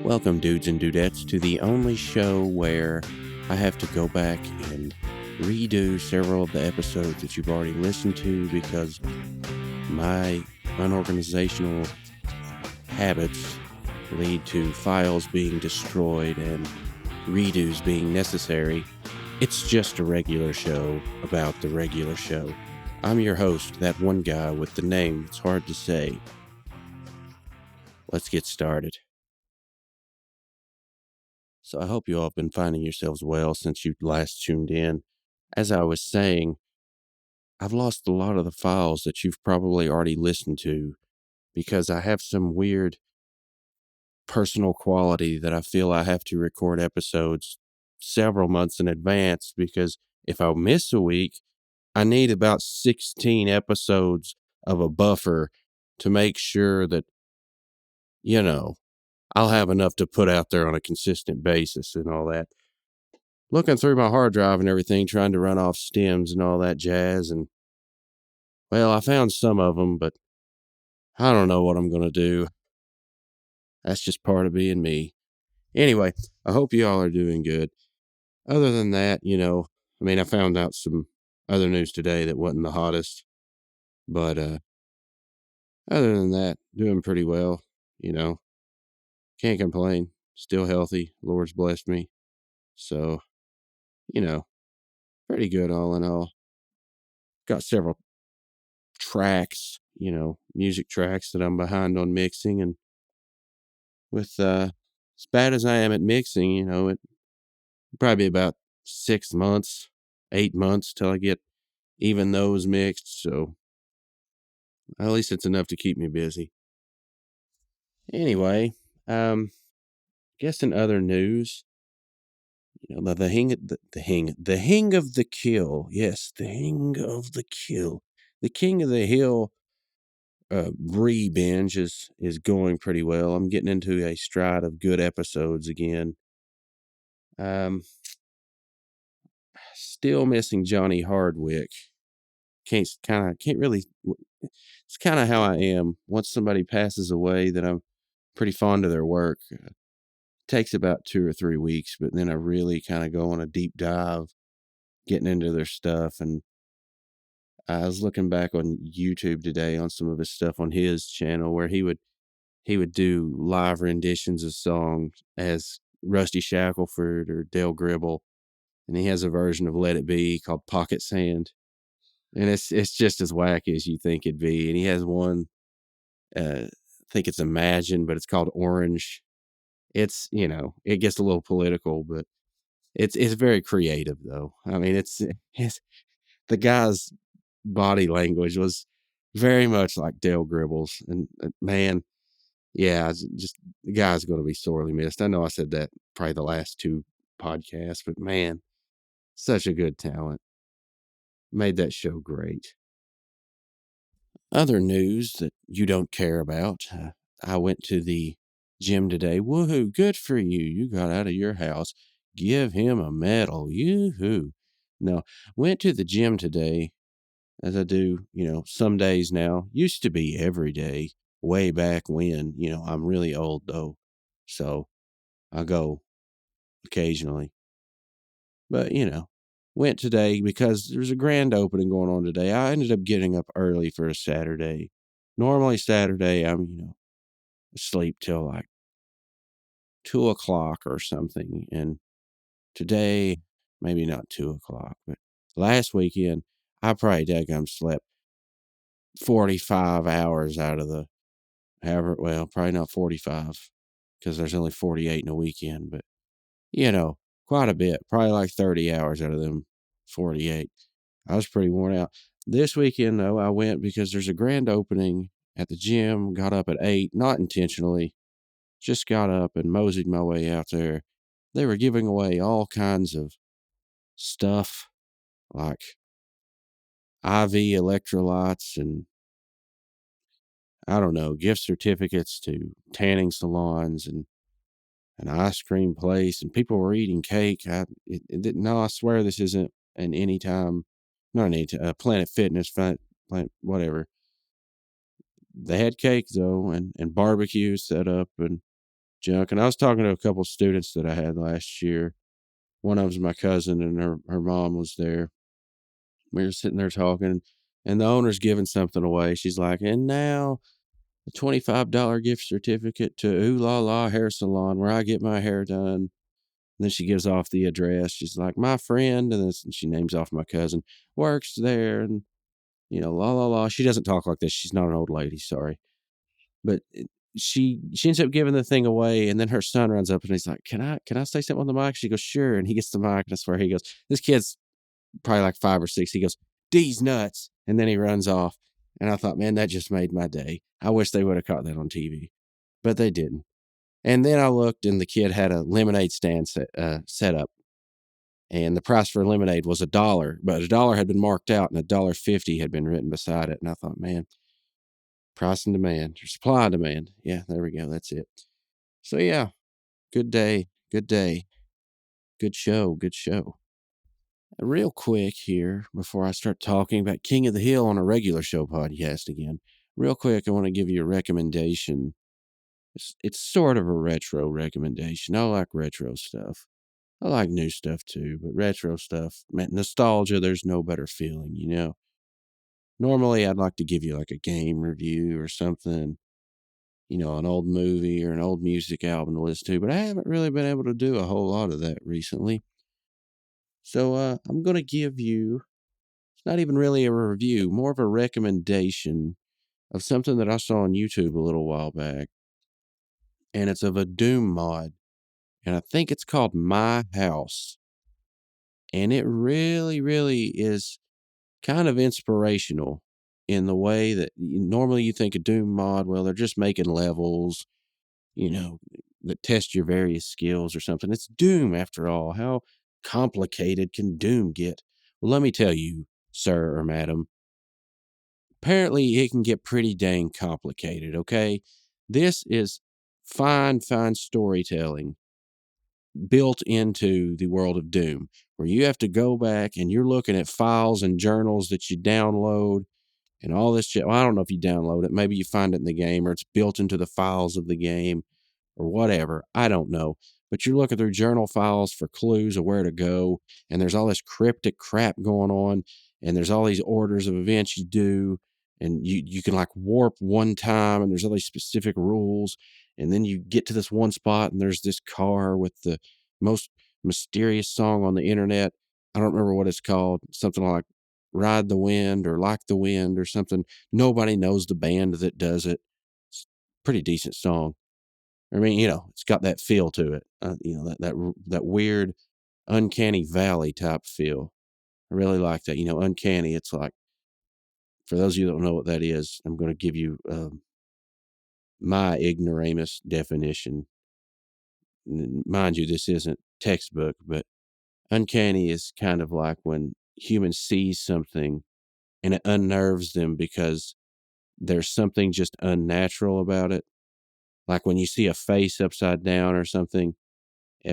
Welcome, dudes and dudettes, to the only show where I have to go back and redo several of the episodes that you've already listened to because my unorganizational habits lead to files being destroyed and redos being necessary. It's just a regular show about the regular show. I'm your host, that one guy with the name that's hard to say. Let's get started. So I hope you all have been finding yourselves well since you last tuned in. As I was saying, I've lost a lot of the files that you've probably already listened to because I have some weird personal quality that I feel I have to record episodes several months in advance because if I miss a week, I need about 16 episodes of a buffer to make sure that, I'll have enough to put out there on a consistent basis and all that. Looking through my hard drive and everything, trying to run off stems and all that jazz. And, well, I found some of them, but I don't know what I'm going to do. That's just part of being me. Anyway, I hope you all are doing good. Other than that, I found out some other news today that wasn't the hottest. But other than that, doing pretty well. Can't complain. Still healthy. Lord's blessed me. So, pretty good all in all. Got several tracks, music tracks that I'm behind on mixing. And with as bad as I am at mixing, it probably about 6 months, 8 months till I get even those mixed. So at least it's enough to keep me busy. Anyway, guess in other news, the hing of the kill. Yes, the hing of the kill. The King of the Hill re-binge is going pretty well. I'm getting into a stride of good episodes again. Still missing Johnny Hardwick. Can't really. It's kind of how I am. Once somebody passes away, that I'm pretty fond of their work. Takes about 2 or 3 weeks, but then I really kind of go on a deep dive, getting into their stuff. And I was looking back on YouTube today on some of his stuff on his channel where he would do live renditions of songs as Rusty Shackelford or Dale Gribble, and he has a version of Let It Be called Pocket Sand, and it's just as wacky as you think it'd be. And he has one, I think it's Imagine, but it's called Orange. It's it gets a little political, but it's very creative though. I mean, it's the guy's body language was very much like Dale Gribble's, and man. Yeah, just the guy's going to be sorely missed. I know I said that probably the last 2 podcasts, but man, such a good talent. Made that show great. Other news that you don't care about. I went to the gym today. Woohoo, good for you. You got out of your house. Give him a medal. Yoo-hoo. No, went to the gym today as I do, some days now. Used to be every day, way back when. I'm really old though. So I go occasionally. But, went today because there's a grand opening going on today. I ended up getting up early for a Saturday. Normally Saturday, I'm, asleep till like 2 o'clock or something. And today, maybe not 2 o'clock, but last weekend, I probably daggum slept 45 hours out of the, probably not 45 because there's only 48 in a weekend, but quite a bit, probably like 30 hours out of them 48. I was pretty worn out. This weekend, though, I went because there's a grand opening at the gym. Got up at 8, not intentionally, just got up and moseyed my way out there. They were giving away all kinds of stuff like IV electrolytes and I don't know, gift certificates to tanning salons and an ice cream place, and people were eating cake. It didn't. No, I swear this isn't an Anytime, not an Anytime, Planet Fitness, Planet, whatever. They had cake though, and barbecue set up, and junk. And I was talking to a couple students that I had last year. One of them's my cousin, and her mom was there. We were sitting there talking, and the owner's giving something away. She's like, and now a $25 gift certificate to Ooh La La Hair Salon where I get my hair done. And then she gives off the address. She's like, my friend, and then she names off my cousin, works there, and la la la. She doesn't talk like this. She's not an old lady, sorry. But she ends up giving the thing away, and then her son runs up and he's like, Can I say something on the mic? She goes, sure. And he gets the mic, and I swear he goes, this kid's probably like 5 or 6. He goes, D's nuts. And then he runs off. And I thought, man, that just made my day. I wish they would have caught that on TV, but they didn't. And then I looked, and the kid had a lemonade stand set up. And the price for lemonade was $1, but $1 had been marked out, and $1.50 had been written beside it. And I thought, man, price and demand, or supply and demand. Yeah, there we go. That's it. So yeah, good day, good day, good show, good show. Real quick here, before I start talking about King of the Hill on a regular show podcast again, real quick, I want to give you a recommendation. It's sort of a retro recommendation. I like retro stuff. I like new stuff too, but retro stuff, man, nostalgia, there's no better feeling, Normally, I'd like to give you like a game review or something, an old movie or an old music album to listen to, but I haven't really been able to do a whole lot of that recently. So I'm going to give you, it's not even really a review, more of a recommendation of something that I saw on YouTube a little while back. And it's of a Doom mod. And I think it's called My House. And it really, really is kind of inspirational in the way that normally you think a Doom mod, well, they're just making levels, that test your various skills or something. It's Doom after all. How complicated can Doom get? Well, let me tell you, sir or madam, apparently it can get pretty dang complicated, okay? This is fine storytelling built into the world of Doom, where you have to go back and you're looking at files and journals that you download and all this shit. Well, I don't know if you download it. Maybe you find it in the game, or it's built into the files of the game, or whatever. I don't know. But you're looking through journal files for clues of where to go, and there's all this cryptic crap going on, and there's all these orders of events you do, and you can like warp one time, and there's all these specific rules, and then you get to this one spot, and there's this car with the most mysterious song on the internet. I don't remember what it's called. Something like Ride the Wind or Like the Wind or something. Nobody knows the band that does it. It's a pretty decent song. I mean, it's got that feel to it. That weird, uncanny valley type feel. I really like that. Uncanny. It's like, for those of you that don't know what that is, I'm going to give you my ignoramus definition. Mind you, this isn't textbook, but uncanny is kind of like when humans see something and it unnerves them because there's something just unnatural about it. Like when you see a face upside down or something,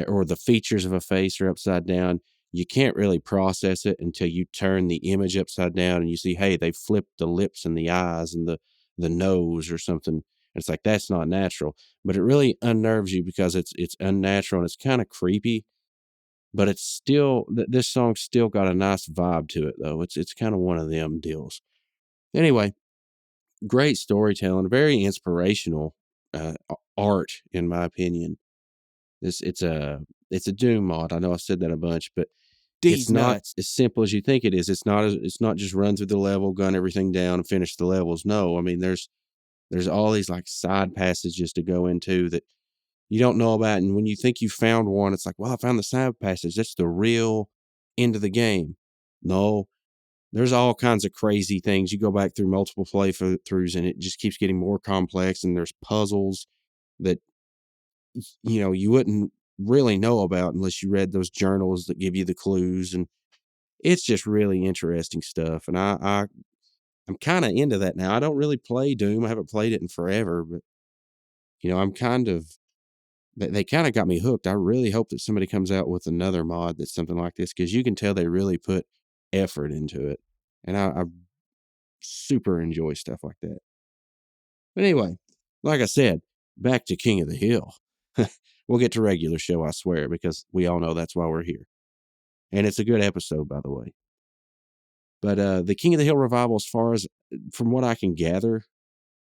or the features of a face are upside down, you can't really process it until you turn the image upside down and you see, hey, they flipped the lips and the eyes and the nose or something. And it's like, that's not natural. But it really unnerves you because it's unnatural and it's kind of creepy. But it's still, this song's still got a nice vibe to it, though. It's kind of one of them deals. Anyway, great storytelling, very inspirational art, in my opinion. It's a Doom mod. I know I've said that a bunch, but it's not as simple as you think it is. It's not just run through the level, gun everything down, and finish the levels. No, I mean there's all these like side passages to go into that you don't know about, and when you think you found one, it's like, well, I found the side passage. That's the real end of the game. No, there's all kinds of crazy things. You go back through multiple playthroughs, and it just keeps getting more complex. And there's puzzles that you wouldn't really know about unless you read those journals that give you the clues. And it's just really interesting stuff. And I'm kind of into that now. I don't really play Doom. I haven't played it in forever, but I'm kind of, they kind of got me hooked. I really hope that somebody comes out with another mod that's something like this, because you can tell they really put effort into it. And I super enjoy stuff like that. But anyway, like I said, back to King of the Hill. We'll get to regular show, I swear, because we all know that's why we're here. And it's a good episode, by the way. But the King of the Hill revival, as far as from what I can gather,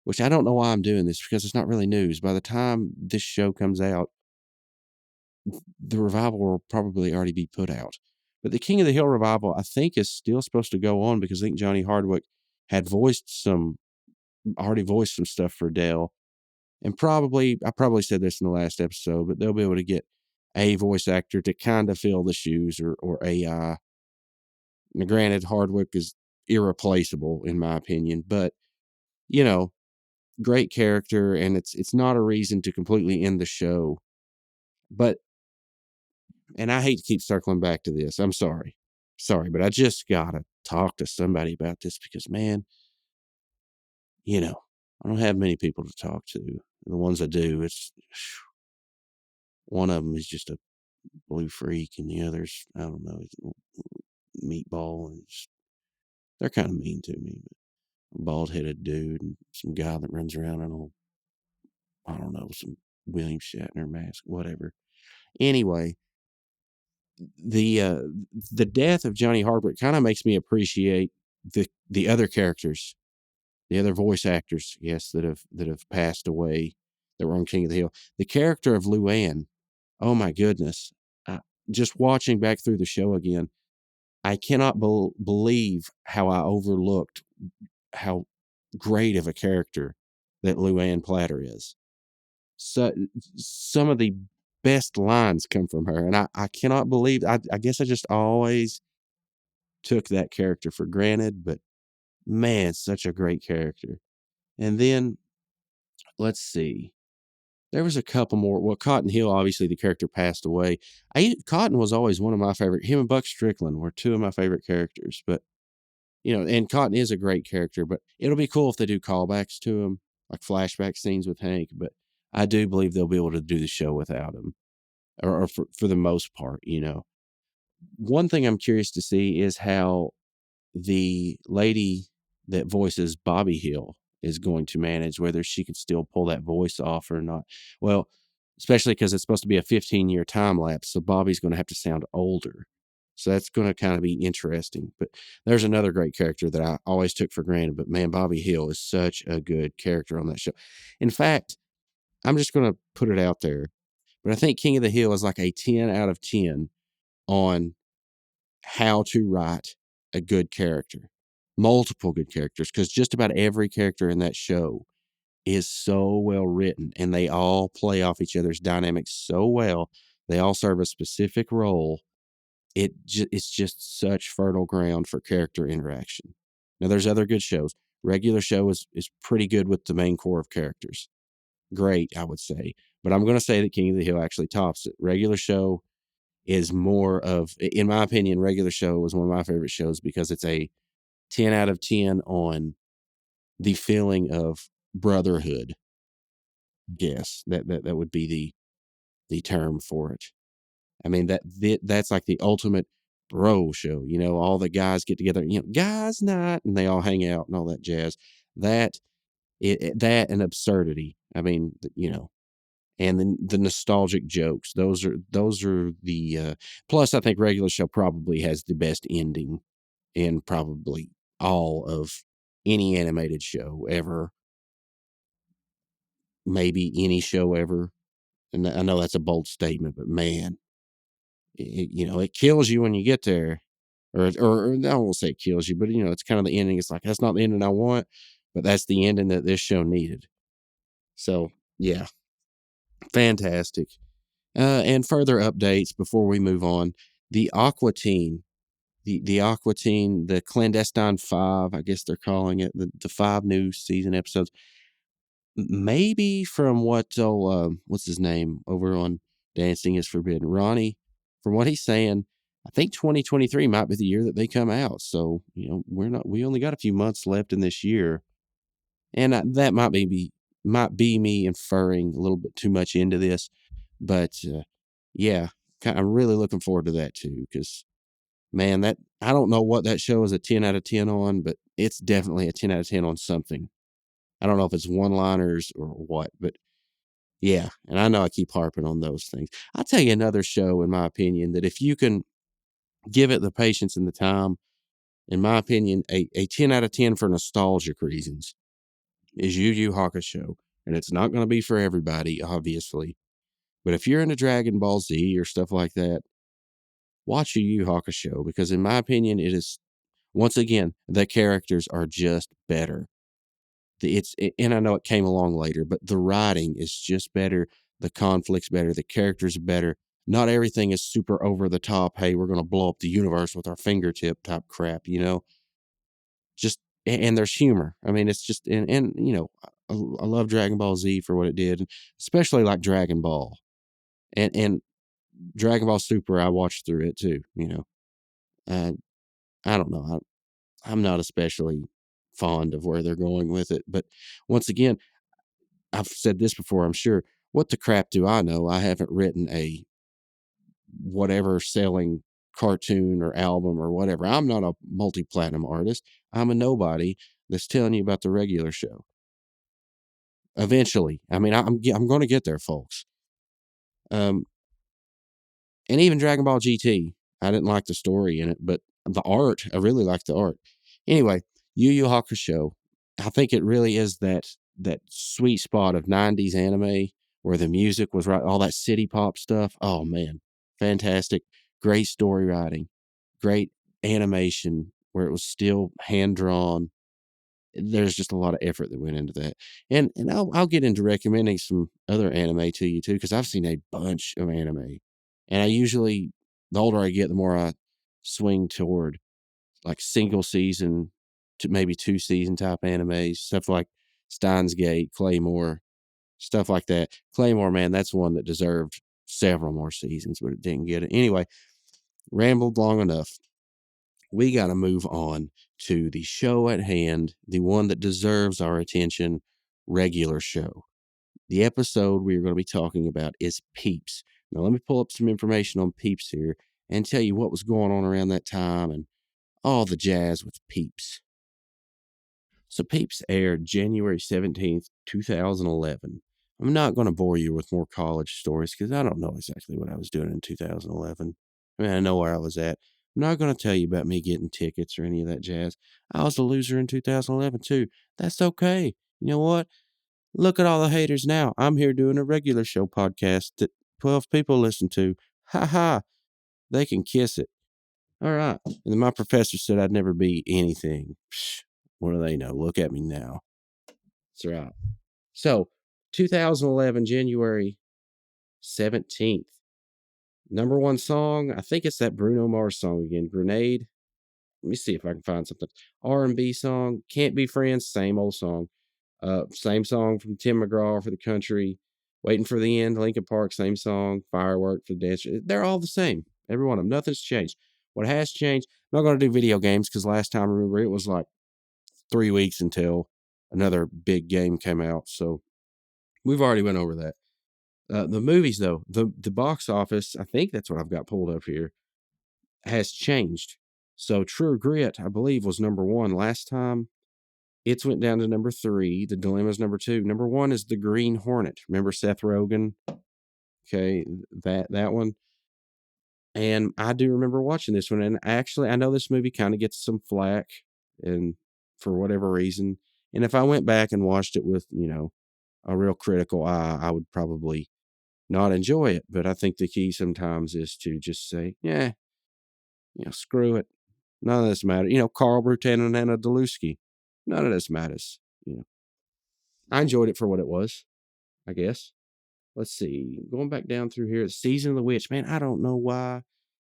which I don't know why I'm doing this because it's not really news. By the time this show comes out, the revival will probably already be put out. But the King of the Hill revival, I think, is still supposed to go on because I think Johnny Hardwick had already voiced some stuff for Dell. And I probably said this in the last episode, but they'll be able to get a voice actor to kind of fill the shoes or AI. Now, granted, Hardwick is irreplaceable in my opinion, but you know, great character, and it's not a reason to completely end the show. But and I hate to keep circling back to this. I'm sorry, but I just gotta talk to somebody about this because man, I don't have many people to talk to. The ones I do, it's one of them is just a blue freak, and the others, I don't know, it's a meatball, and they're kind of mean to me. But a bald-headed dude and some guy that runs around in I don't know, some William Shatner mask, whatever. Anyway, the death of Johnny Hardwick kind of makes me appreciate the other characters, the other voice actors, yes, that have passed away that were on King of the Hill. The character of Luann, oh my goodness, just watching back through the show again, I cannot believe how I overlooked how great of a character that Luann Platter is. So some of the best lines come from her, and I cannot believe. I guess I just always took that character for granted, but man, such a great character. And then let's see, there was a couple more. Well, Cotton Hill, obviously the character passed away. Cotton was always one of my favorite. Him and Buck Strickland were two of my favorite characters, but and Cotton is a great character. But it'll be cool if they do callbacks to him, like flashback scenes with Hank. But I do believe they'll be able to do the show without him, or for the most part. One thing I'm curious to see is how the lady that voices Bobby Hill is going to manage, whether she can still pull that voice off or not. Well, especially because it's supposed to be a 15-year time lapse, so Bobby's going to have to sound older. So that's going to kind of be interesting. But there's another great character that I always took for granted. But man, Bobby Hill is such a good character on that show. In fact, I'm just going to put it out there, but I think King of the Hill is like a 10 out of 10 on how to write a good character, multiple good characters, because just about every character in that show is so well written and they all play off each other's dynamics so well. They all serve a specific role. It's just such fertile ground for character interaction. Now, there's other good shows. Regular show is pretty good with the main core of characters. Great, I would say. But I'm going to say that King of the Hill actually tops it. Regular show is more of, in my opinion, regular show was one of my favorite shows because it's a 10 out of 10 on the feeling of brotherhood. Yes, that would be the term for it. I mean, that's like the ultimate bro show. All the guys get together, guys night, and they all hang out and all that jazz. That that and absurdity. I mean, and then the nostalgic jokes. Those are the plus I think regular show probably has the best ending in probably all of any animated show ever, maybe any show ever. And I know that's a bold statement, but man, it kills you when you get there. Or I won't say it kills you, but it's kind of the ending. It's like that's not the ending I want, but that's the ending that this show needed. So yeah, fantastic. And further updates before we move on. The Aqua Teen, the Aqua Teen, the Clandestine Five, I guess they're calling it, the 5 new season episodes. Maybe from what's his name over on Dancing is Forbidden, Ronnie, from what he's saying, I think 2023 might be the year that they come out. So, we only got a few months left in this year. And that might be me inferring a little bit too much into this. But yeah, I'm really looking forward to that too. Because man, that I don't know what that show is a 10 out of 10 on, but it's definitely a 10 out of 10 on something. I don't know if it's one-liners or what, but Yeah, and I know I keep harping on those things. I'll tell you another show, in my opinion, that if you can give it the patience and the time, in my opinion, a 10 out of 10 for nostalgic reasons is Yu Yu Hakusho. And it's not going to be for everybody, obviously. But if you're into Dragon Ball Z or stuff like that, watch Yu Yu Hakusho because, in my opinion, it is, once again, the characters are just better. And I know it came along later, but the writing is just better. The conflict's better. The characters are better. Not everything is super over the top. Hey, we're going to blow up the universe with our fingertip type crap, just, and there's humor. I mean, it's just, and I love Dragon Ball Z for what it did, especially like Dragon Ball and Dragon Ball Super. I watched through it too, uh, I don't know. I'm not especially fond of where they're going with it, but once again, I've said this before, I'm sure. What the crap do I know? I haven't written a whatever selling cartoon or album or whatever. I'm not a multi-platinum artist. I'm a nobody that's telling you about the regular show. Eventually, I mean, I'm going to get there, folks. Um, and even Dragon Ball GT, I didn't like the story in it, but the art, I really liked the art. Anyway, Yu Yu Hakusho, I think it really is that sweet spot of 90s anime where the music was right, all that city pop stuff. Oh man, fantastic. Great story writing, great animation where it was still hand drawn. There's just a lot of effort that went into that. And I'll get into recommending some other anime to you too, because I've seen a bunch of anime. And I usually, the older I get, the more I swing toward like single season to maybe 2 season type animes, stuff like Steins Gate, Claymore, stuff like that. Claymore, man, that's one that deserved several more seasons, but it didn't get it. Anyway, rambled long enough. We got to move on to the show at hand, the one that deserves our attention, regular show. The episode we are going to be talking about is Peeps. Now, let me pull up some information on Peeps here and tell you what was going on around that time and all the jazz with Peeps. So, Peeps aired January 17th, 2011. I'm not going to bore you with more college stories because I don't know exactly what I was doing in 2011. I mean, I know where I was at. I'm not going to tell you about me getting tickets or any of that jazz. I was a loser in 2011 too. That's okay. You know what? Look at all the haters now. I'm here doing a regular show podcast that 12 people listen to. Ha ha. They can kiss it. All right. And then my professor said I'd never be anything. Psh, what do they know? Look at me now. That's right. So, 2011, January 17th. Number one song, I think it's that Bruno Mars song again, Grenade. Let me see if I can find something. R&B song, Can't Be Friends, same old song. Same song from Tim McGraw for the country. Waiting for the End, Linkin Park, same song. Firework for the dance. They're all the same. Every one of them. Nothing's changed. What has changed, I'm not going to do video games because last time, remember, it was like 3 weeks until another big game came out. So we've already went over that. The movies, though, the box office, I think that's what I've got pulled up here, has changed. So True Grit, I believe, was number one last time. It's went down to number 3. The Dilemma's number 2. Number 1 is The Green Hornet. Remember Seth Rogen? Okay, that one. And I do remember watching this one. And actually, I know this movie kind of gets some flack, and for whatever reason. And if I went back and watched it with, a real critical eye, I would probably not enjoy it. But I think the key sometimes is to just say, yeah, screw it. None of this matters. Carl Brutan and Anna Delusky. None of this matters. I enjoyed it for what it was, I guess. Let's see. Going back down through here, Season of the Witch. Man, I don't know why.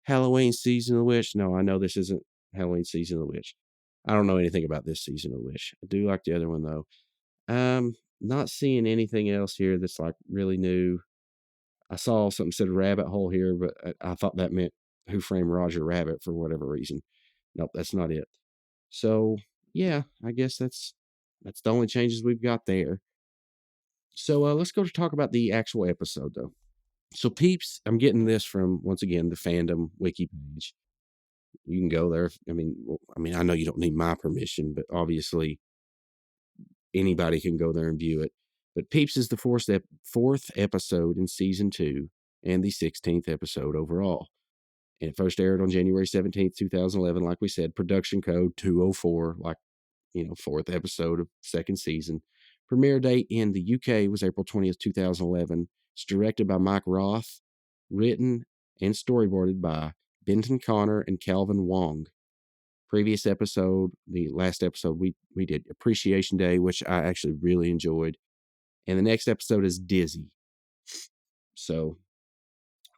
Halloween Season of the Witch. No, I know this isn't Halloween Season of the Witch. I don't know anything about this Season of the Witch. I do like the other one though. Not seeing anything else here that's like really new. I saw something said rabbit hole here, but I thought that meant Who Framed Roger Rabbit for whatever reason. Nope, that's not it. So yeah, I guess that's the only changes we've got there. So let's go to talk about the actual episode, though. So Peeps, I'm getting this from once again the fandom wiki page. You can go there. I mean, I know you don't need my permission, but obviously anybody can go there and view it. But Peeps is the fourth episode in season 2 and the 16th episode overall. And it first aired on January 17th, 2011. Like we said, production code 204, like, fourth episode of second season. Premiere date in the UK was April 20th, 2011. It's directed by Mike Roth, written and storyboarded by Benton Connor and Calvin Wong. Previous episode, the last episode, we did Appreciation Day, which I actually really enjoyed. And the next episode is Dizzy. So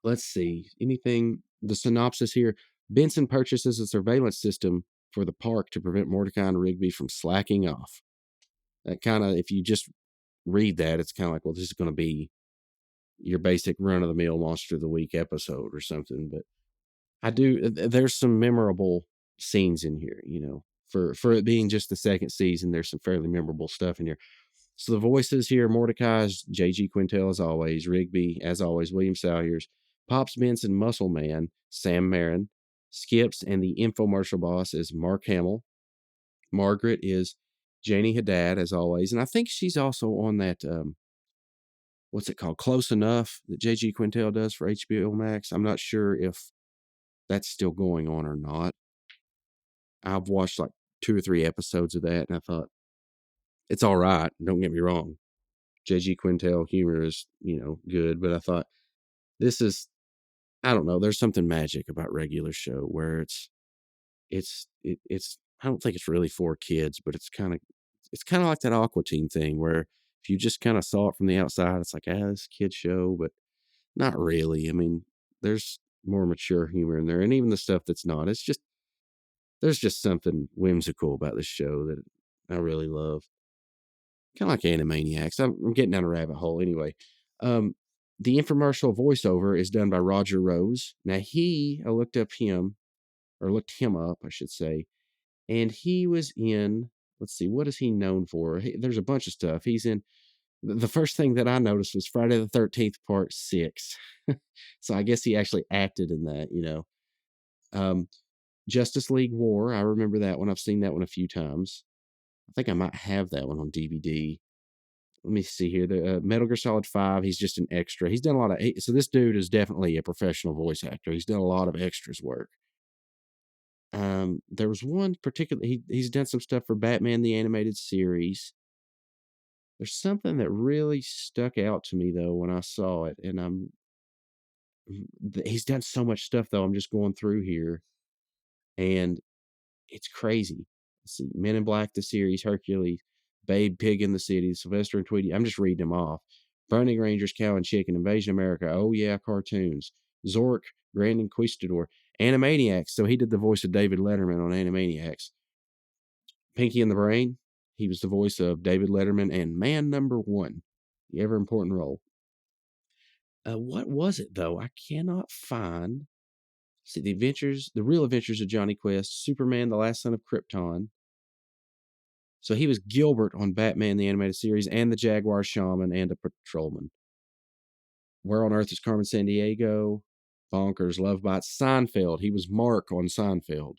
let's see. Anything, the synopsis here. Benson purchases a surveillance system for the park to prevent Mordecai and Rigby from slacking off. That kind of, if you just read that, it's kind of like, well, this is going to be your basic run-of-the-mill Monster of the Week episode or something. But there's some memorable scenes in here, for it being just the second season. There's some fairly memorable stuff in here. So the voices here: Mordecai's J.G. Quintel, as always; Rigby, as always, William Salyers; Pops Benson, Muscle Man, Sam Marin; Skips and the infomercial boss is Mark Hamill; Margaret is Janie Haddad, as always, and I think she's also on that what's it called, Close Enough, that J.G. Quintel does for HBO Max. I'm not sure if that's still going on or not. I've watched like 2 or 3 episodes of that, and I thought, it's all right. Don't get me wrong. J.G. Quintel humor is, good, but I thought, I don't know, there's something magic about regular show where it's I don't think it's really for kids, but it's kind of like that Aqua Teen thing where if you just kind of saw it from the outside, it's like, this kid show, but not really. I mean, there's more mature humor in there, and even the stuff that's not, there's just something whimsical about this show that I really love. Kind of like Animaniacs. I'm getting down a rabbit hole anyway. The infomercial voiceover is done by Roger Rose. Now I looked him up, I should say, and he was in, let's see, what is he known for? There's a bunch of stuff. He's in, the first thing that I noticed was Friday the 13th, Part 6. So I guess he actually acted in that, Justice League War. I remember that one. I've seen that one a few times. I think I might have that one on DVD. Let me see here. The Metal Gear Solid 5, he's just an extra. He's done a lot of, so this dude is definitely a professional voice actor. He's done a lot of extras work. There was one particular, he's done some stuff for Batman the Animated Series. There's something that really stuck out to me though when I saw it, and he's done so much stuff though. I'm just going through here, and it's crazy. Let's see, Men in Black the series, Hercules, Babe, Pig in the City, Sylvester and Tweety. I'm just reading them off. Burning Rangers, Cow and Chicken, Invasion America, Oh Yeah, cartoons, Zork, Grand Inquisitor, Animaniacs. So he did the voice of David Letterman on Animaniacs. Pinky and the Brain, he was the voice of David Letterman and Man Number One, the ever important role. What was it though? I cannot find. See, the real adventures of Johnny Quest, Superman, the Last Son of Krypton. So he was Gilbert on Batman the Animated Series, and the Jaguar Shaman, and a patrolman. Where on Earth is Carmen Sandiego? Bonkers, Love Bites, Seinfeld. He was Mark on Seinfeld.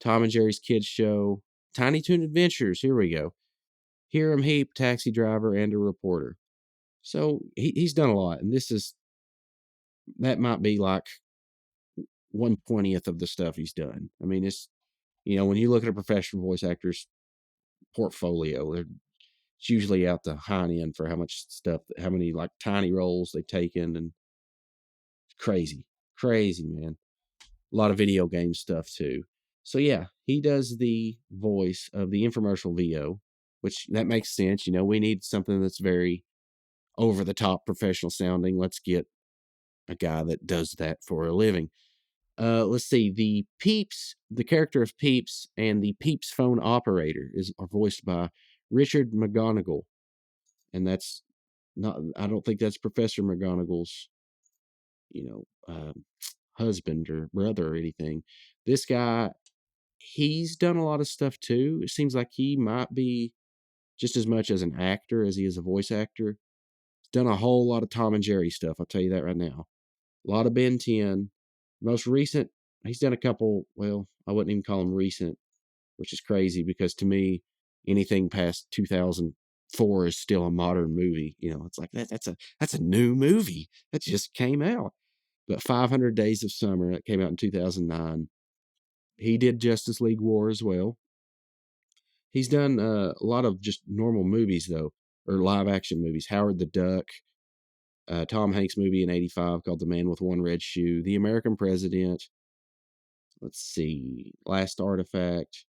Tom and Jerry's Kids Show, Tiny Toon Adventures. Here we go. Hiram Heap, Taxi Driver, and a reporter. So he's done a lot, and that might be like 1/20th of the stuff he's done. I mean, it's, when you look at a professional voice actor's portfolio, it's usually out the high end for how many like tiny roles they've taken, and crazy, man. A lot of video game stuff too. So yeah, he does the voice of the infomercial VO, which that makes sense. We need something that's very over the top professional sounding. Let's get a guy that does that for a living. Let's see. The character of Peeps and the Peeps phone operator are voiced by Richard McGonigal, and that's not. I don't think that's Professor McGonagall's, husband or brother or anything. This guy, he's done a lot of stuff too. It seems like he might be just as much as an actor as he is a voice actor. He's done a whole lot of Tom and Jerry stuff. I'll tell you that right now. A lot of Ben 10. Most recent, he's done a couple, well, I wouldn't even call them recent, which is crazy because to me, anything past 4 is still a modern movie. It's like that's a new movie that just came out. But 500 Days of Summer, that came out in 2009. He did Justice League War as well. He's done a lot of just normal movies though, or live action movies. Howard the Duck, Tom Hanks movie in '85 called The Man with One Red Shoe, The American President. Let's see, Last Artifact,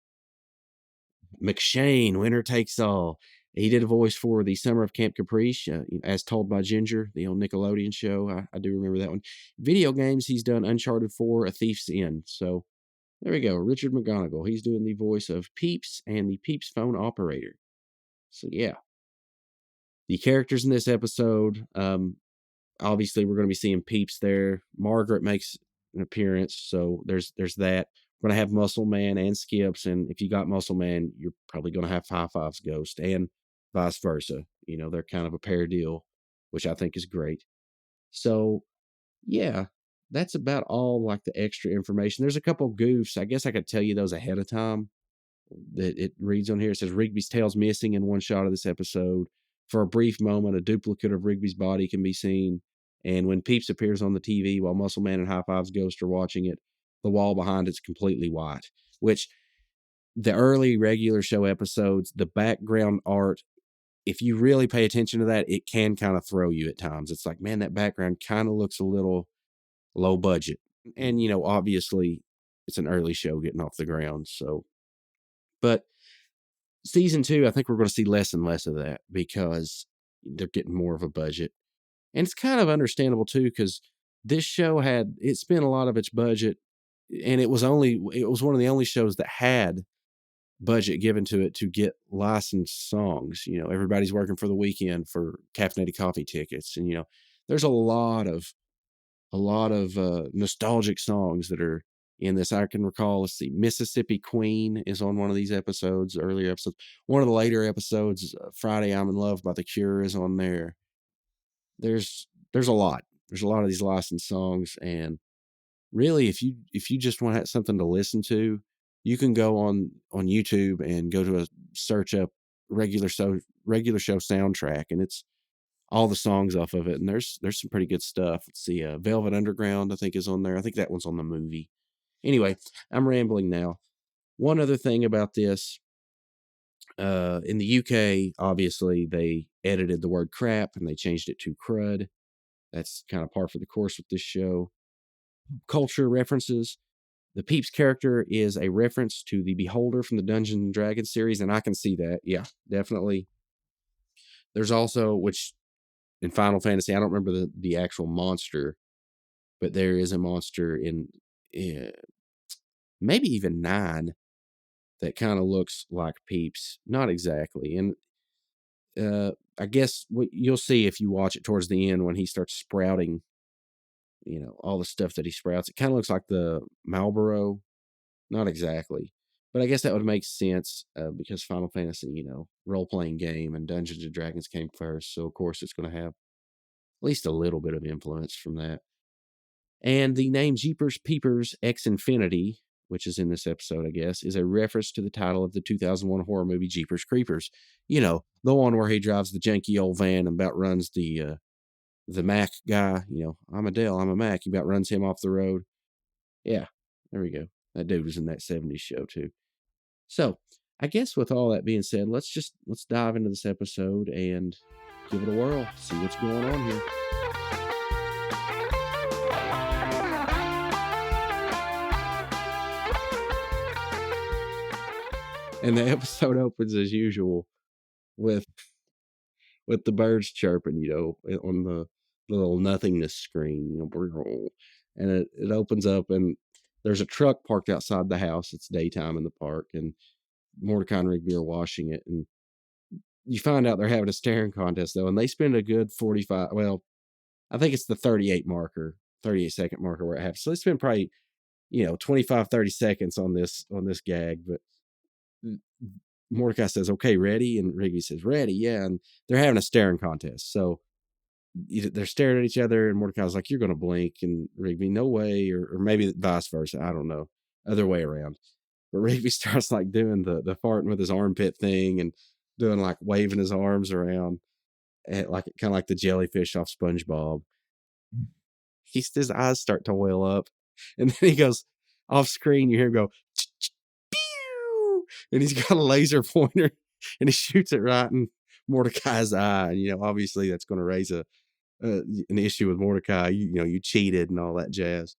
McShane, Winner Takes All. He did a voice for the Summer of Camp Caprice, As Told by Ginger, the old Nickelodeon show. I do remember that one. Video games, he's done Uncharted 4, A Thief's End. So there we go. Richard McGonigal. He's doing the voice of Peeps and the Peeps phone operator. So yeah, the characters in this episode. Obviously, we're going to be seeing Peeps there. Margaret makes an appearance, so there's that. We're going to have Muscle Man and Skips, and if you got Muscle Man, you're probably going to have High Five's Ghost, and vice versa. They're kind of a pair deal, which I think is great. So, yeah, that's about all like the extra information. There's a couple goofs. I guess I could tell you those ahead of time. That it reads on here. It says Rigby's tail's missing in one shot of this episode. For a brief moment, a duplicate of Rigby's body can be seen. And when Peeps appears on the TV while Muscle Man and High Five's Ghost are watching it, the wall behind it's completely white. Which the early regular show episodes, the background art, if you really pay attention to that, it can kind of throw you at times. It's like, man, that background kind of looks a little low budget. And, obviously it's an early show getting off the ground. So, but season 2, I think we're going to see less and less of that because they're getting more of a budget. And it's kind of understandable too, because this show it spent a lot of its budget, and it was one of the only shows that had budget given to it to get licensed songs. Everybody's working for the weekend for caffeinated coffee tickets. And, there's a lot of nostalgic songs that are in this. I can recall, let's see, Mississippi Queen is on one of these episodes, earlier episodes. One of the later episodes, Friday I'm in Love by The Cure is on there. There's a lot. There's a lot of these licensed songs, and really, if you just want to have something to listen to, you can go on YouTube and go to a search up regular show soundtrack, and it's all the songs off of it, and there's some pretty good stuff. Let's see, Velvet Underground I think is on there. I think that one's on the movie. Anyway, I'm rambling now. One other thing about this, in the UK, obviously they edited the word crap and they changed it to crud. That's kind of par for the course with this show. Culture references. The Peeps character is a reference to the Beholder from the Dungeons and Dragons series, and I can see that. Yeah, definitely. There's also, which in Final Fantasy, I don't remember the actual monster, but there is a monster in maybe even 9 that kind of looks like Peeps. Not exactly. And I guess what you'll see if you watch it towards the end when he starts sprouting, all the stuff that he sprouts. It kind of looks like the Marlboro. Not exactly. But I guess that would make sense because Final Fantasy, role-playing game, and Dungeons and Dragons came first. So, of course, it's going to have at least a little bit of influence from that. And the name Jeepers Peepers X Infinity, which is in this episode, I guess, is a reference to the title of the 2001 horror movie Jeepers Creepers. The one where he drives the janky old van and about runs the Mac guy. I'm a Dell, I'm a Mac. He about runs him off the road. Yeah, there we go. That dude was in that 70s show too. So, I guess with all that being said, let's dive into this episode and give it a whirl, see what's going on here. And the episode opens as usual with the birds chirping, on the little nothingness screen, and it opens up and there's a truck parked outside the house. It's daytime in the park, and Mordecai and Rigby are washing it, and you find out they're having a staring contest though, and they spend a good 45. Well, I think it's the 38 second marker where it happens. So they spend probably 25, 30 seconds on this gag, but Mordecai says, "Okay, ready?" And Rigby says, "Ready, yeah." And they're having a staring contest. So they're staring at each other, and Mordecai's like, "You're going to blink," and Rigby, "No way," or maybe vice versa. I don't know. Other way around. But Rigby starts like doing the farting with his armpit thing, and doing like waving his arms around, and like kind of like the jellyfish off SpongeBob. His eyes start to well up, and then he goes off screen. You hear him go, pew, and he's got a laser pointer, and he shoots it right in Mordecai's eye. And obviously that's going to raise an issue with Mordecai. You cheated and all that jazz.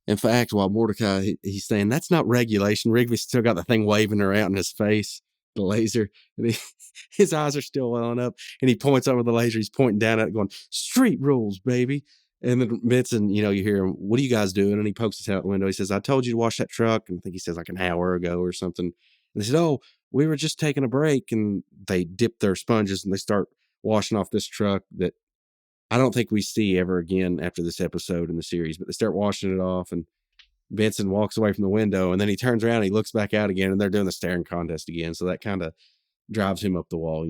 In fact, while Mordecai, he's saying that's not regulation, Rigby's still got the thing waving around in his face, the laser, and his eyes are still welling up, and he points over the laser. He's pointing down at it, going, "Street rules, baby." And then Benson, you hear him, "What are you guys doing?" And he pokes his head out the window. He says, "I told you to wash that truck." And I think he says like an hour ago or something. And they said, "Oh, we were just taking a break." And they dip their sponges and they start washing off this truck that I don't think we see ever again after this episode in the series, but they start washing it off, and Benson walks away from the window, and then he turns around and he looks back out again, and they're doing the staring contest again. So that kind of drives him up the wall.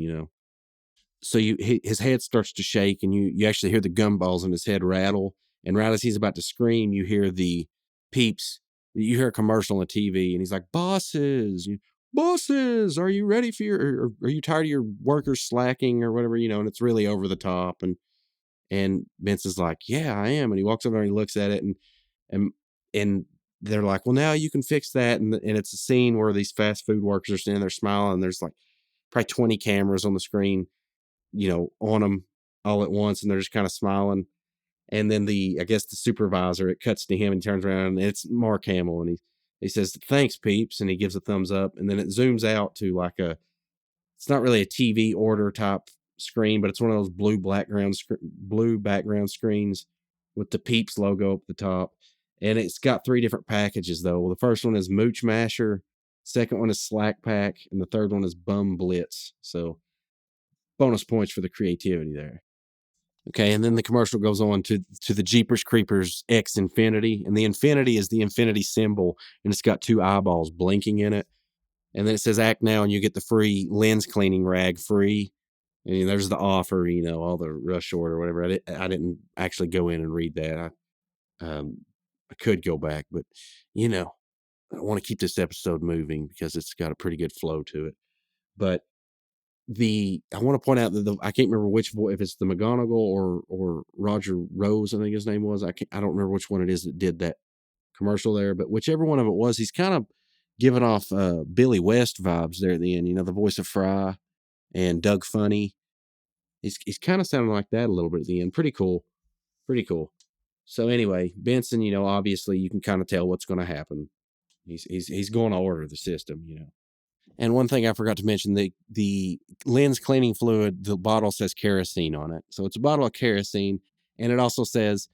So his head starts to shake, and you actually hear the gumballs in his head rattle. And right as he's about to scream, you hear the Peeps. You hear a commercial on the TV, and he's like, "Bosses, bosses, are you ready for or are you tired of your workers slacking or whatever?" And it's really over the top. And Benson's like, "Yeah, I am." And he walks over and he looks at it, and and they're like, "Well, now you can fix that." And it's a scene where these fast food workers are standing there smiling. And there's like probably 20 cameras on the screen, on them all at once, and they're just kind of smiling. And then I guess the supervisor, it cuts to him and he turns around, and it's Mark Hamill, and he says, "Thanks, Peeps," and he gives a thumbs up. And then it zooms out to like it's not really a TV order type screen, but it's one of those blue background screens with the Peeps logo up the top. And it's got 3 different packages though. Well, the first one is Mooch Masher, second one is Slack Pack, and the third one is Bum Blitz. So bonus points for the creativity there. Okay, and then the commercial goes on to the Jeepers Creepers X Infinity, and the infinity is the infinity symbol, and it's got 2 eyeballs blinking in it. And then it says act now and you get the free lens cleaning rag free. And there's the offer, all the rush order or whatever. I didn't actually go in and read that. I could go back, but I want to keep this episode moving because it's got a pretty good flow to it. But I want to point out that I can't remember which voice, if it's the McGonagall or Roger Rose, I think his name was. I don't remember which one it is that did that commercial there, but whichever one of it was, he's kind of giving off Billy West vibes there at the end. The voice of Fry and Doug Funny. He's kind of sounding like that a little bit at the end. Pretty cool. Pretty cool. So anyway, Benson, obviously you can kind of tell what's going to happen. He's going to order the system, And one thing I forgot to mention, the lens cleaning fluid, the bottle says kerosene on it. So it's a bottle of kerosene, and it also says,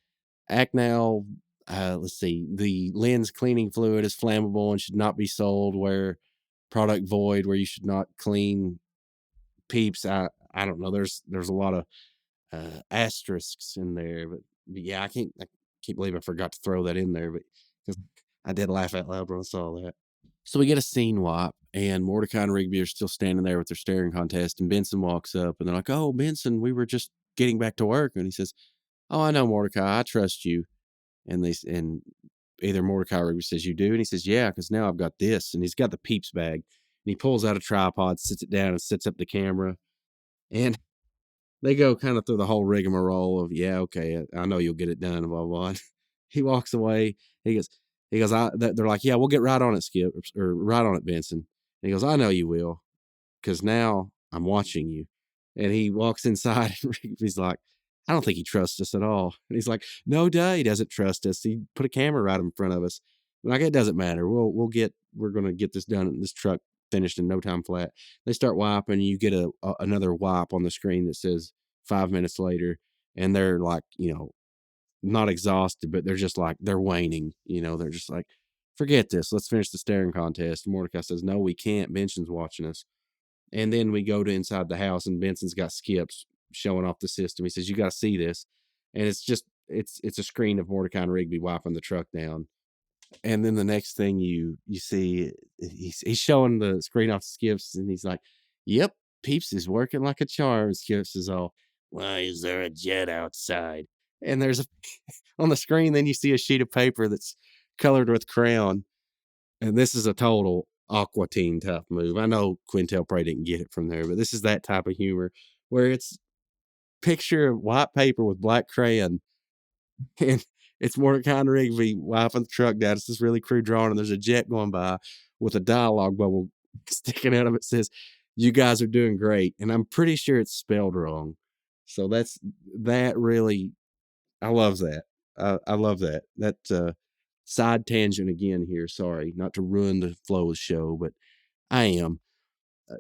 act now, let's see, the lens cleaning fluid is flammable and should not be sold where product void, where you should not clean Peeps. I don't know. There's a lot of asterisks in there, but yeah, I can't believe I forgot to throw that in there, but because I did laugh out loud when I saw that. So we get a scene wipe, and Mordecai and Rigby are still standing there with their staring contest, and Benson walks up, and they're like, "Oh, Benson, we were just getting back to work." And he says, "Oh, I know, Mordecai, I trust you." And either Mordecai or Rigby says, "You do?" And he says, "Yeah, because now I've got this." And he's got the Peeps bag, and he pulls out a tripod, sits it down, and sets up the camera. And they go kind of through the whole rigmarole of, "Yeah, okay, I know you'll get it done," blah, blah. He walks away. He goes, they're like, "Yeah, we'll get right on it, Skip, or right on it, Benson." And he goes, "I know you will, because now I'm watching you." And he walks inside, and he's like, "I don't think he trusts us at all." And he's like, "No duh, he doesn't trust us. He put a camera right in front of us." Like, it doesn't matter. We're going to get this done, this truck finished in no time flat. They start wiping, and you get another wipe on the screen that says 5 minutes later, and they're like, not exhausted, but they're just like, they're waning, they're just like, "Forget this. Let's finish the staring contest." And Mordecai says, "No, we can't. Benson's watching us." And then we go to inside the house, and Benson's got Skips showing off the system. He says, "You got to see this." And it's a screen of Mordecai and Rigby wiping the truck down. And then the next thing you see, he's showing the screen off Skips, and he's like, "Yep, Peeps is working like a charm." Skips is all, "Why is there a jet outside?" And there's on the screen, then you see a sheet of paper that's colored with crayon. And this is a total. Aqua Teen type move. I know Quintel probably didn't get it from there, but this is that type of humor where it's picture white paper with black crayon, and it's Mordecai and Rigby wiping the truck down. It's this really crude drawing, and there's a jet going by with a dialogue bubble sticking out of it. Says, "You guys are doing great," and I'm pretty sure it's spelled wrong. So that really, I love that. I love that. That side tangent again here. Sorry, not to ruin the flow of the show, but I am.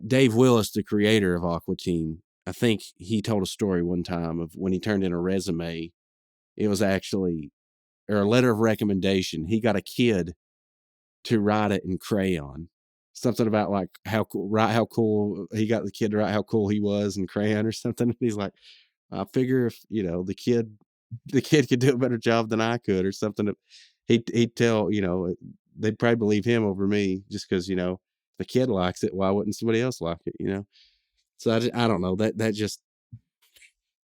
Dave Willis, the creator of Aqua Teen, I think he told a story one time of when he turned in a resume. It was actually, or a letter of recommendation. He got a kid to write it in crayon. Something about like how cool, write how cool he got the kid to write how cool he was in crayon or something. And he's like, I figure if the kid could do a better job than I could or something. He'd tell they'd probably believe him over me just because the kid likes it. Why wouldn't somebody else like it? So I don't know that just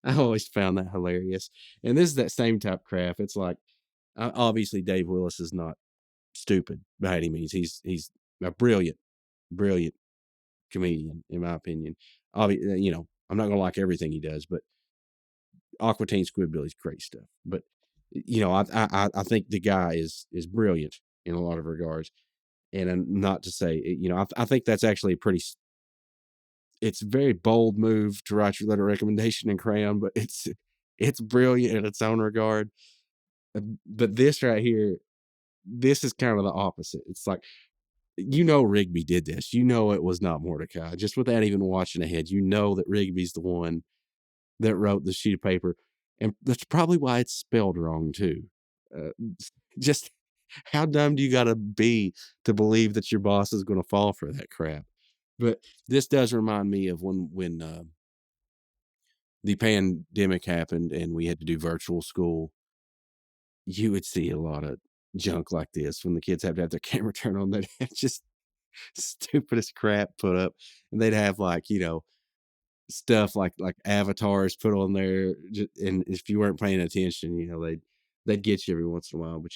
I always found that hilarious. And this is that same type crap. It's like obviously Dave Willis is not stupid by any means. He's a brilliant comedian in my opinion. I'm not gonna like everything he does, but Aqua Teen Squidbillies great stuff. But I think the guy is brilliant in a lot of regards. And not to say, I think that's actually a it's a very bold move to write your letter of recommendation in crayon, but it's brilliant in its own regard. But this right here, this is kind of the opposite. It's like, Rigby did this. It was not Mordecai. Just without even watching ahead, that Rigby's the one that wrote the sheet of paper. And that's probably why it's spelled wrong too. Uh, just how dumb do you got to be to believe that your boss is going to fall for that crap? But this does remind me of when the pandemic happened and we had to do virtual school. You would see a lot of junk like this when the kids have to have their camera turned on. That just stupidest crap put up, and they'd have stuff like avatars put on there, and if you weren't paying attention, they'd get you every once in a while, but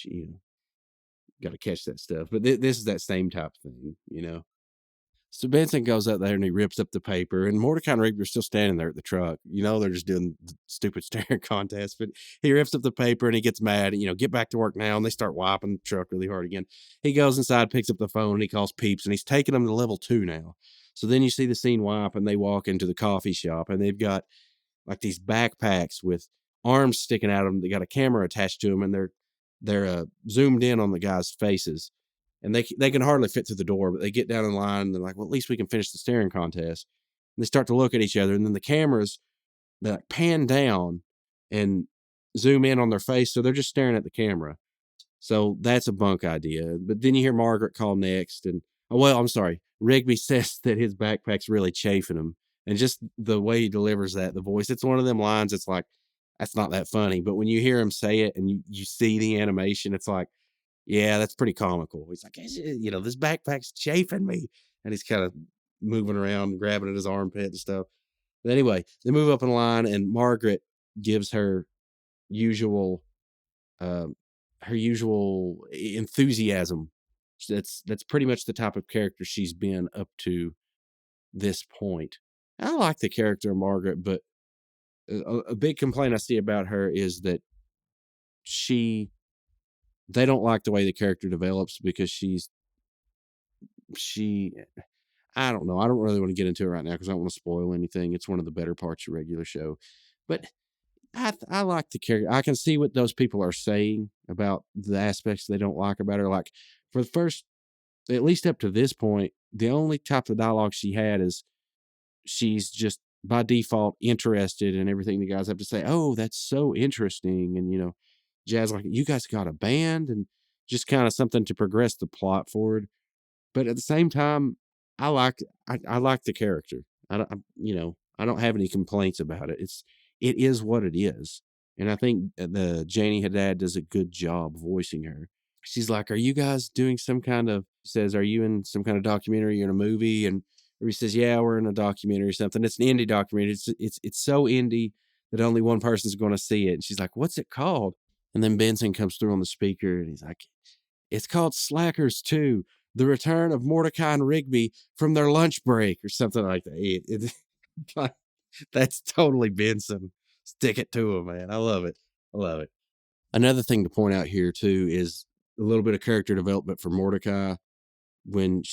got to catch that stuff. But this is that same type of thing. So Benson goes out there and he rips up the paper, and Mordecai and Rigby are still standing there at the truck. They're just doing the stupid staring contest, but he rips up the paper and he gets mad, get back to work now. And they start wiping the truck really hard again. He goes inside, picks up the phone, and he calls Peeps, and he's taking them to level 2 now. So then you see the scene wipe, and they walk into the coffee shop, and they've got like these backpacks with arms sticking out of them. They got a camera attached to them, and they're zoomed in on the guys' faces. And they can hardly fit through the door, but they get down in line and they're like, well, at least we can finish the staring contest. And they start to look at each other, and then the cameras, they like pan down and zoom in on their face. So they're just staring at the camera. So that's a bunk idea. But then you hear Margaret call next. And, I'm sorry. Rigby says that his backpack's really chafing him. And just the way he delivers that, the voice, it's one of them lines. It's like, that's not that funny. But when you hear him say it and you see the animation, it's like, yeah, that's pretty comical. He's like, this backpack's chafing me. And he's kind of moving around, grabbing at his armpit and stuff. But anyway, they move up in line, and Margaret gives usual, her usual enthusiasm. That's pretty much the type of character she's been up to this point. I like the character of Margaret, but a big complaint I see about her is that they don't like the way the character develops because I don't know. I don't really want to get into it right now because I don't want to spoil anything. It's one of the better parts of regular show, but I like the character. I can see what those people are saying about the aspects they don't like about her. Like for the first, at least up to this point, the only type of dialogue she had is she's just by default interested in everything the guys have to say. Oh, that's so interesting. And, Jazz, like, you guys got a band, and just kind of something to progress the plot forward. But at the same time, I like the character. I don't have any complaints about it. It is what it is. And I think the Janie Haddad does a good job voicing her. She's like, are you guys doing says, are you in some kind of documentary or in a movie? And he says, yeah, we're in a documentary or something. It's an indie documentary. It's so indie that only one person's going to see it. And she's like, what's it called? And then Benson comes through on the speaker and he's like, it's called Slackers 2, the return of Mordecai and Rigby from their lunch break or something like that. That's totally Benson. Stick it to him, man. I love it. I love it. Another thing to point out here too is a little bit of character development for Mordecai. When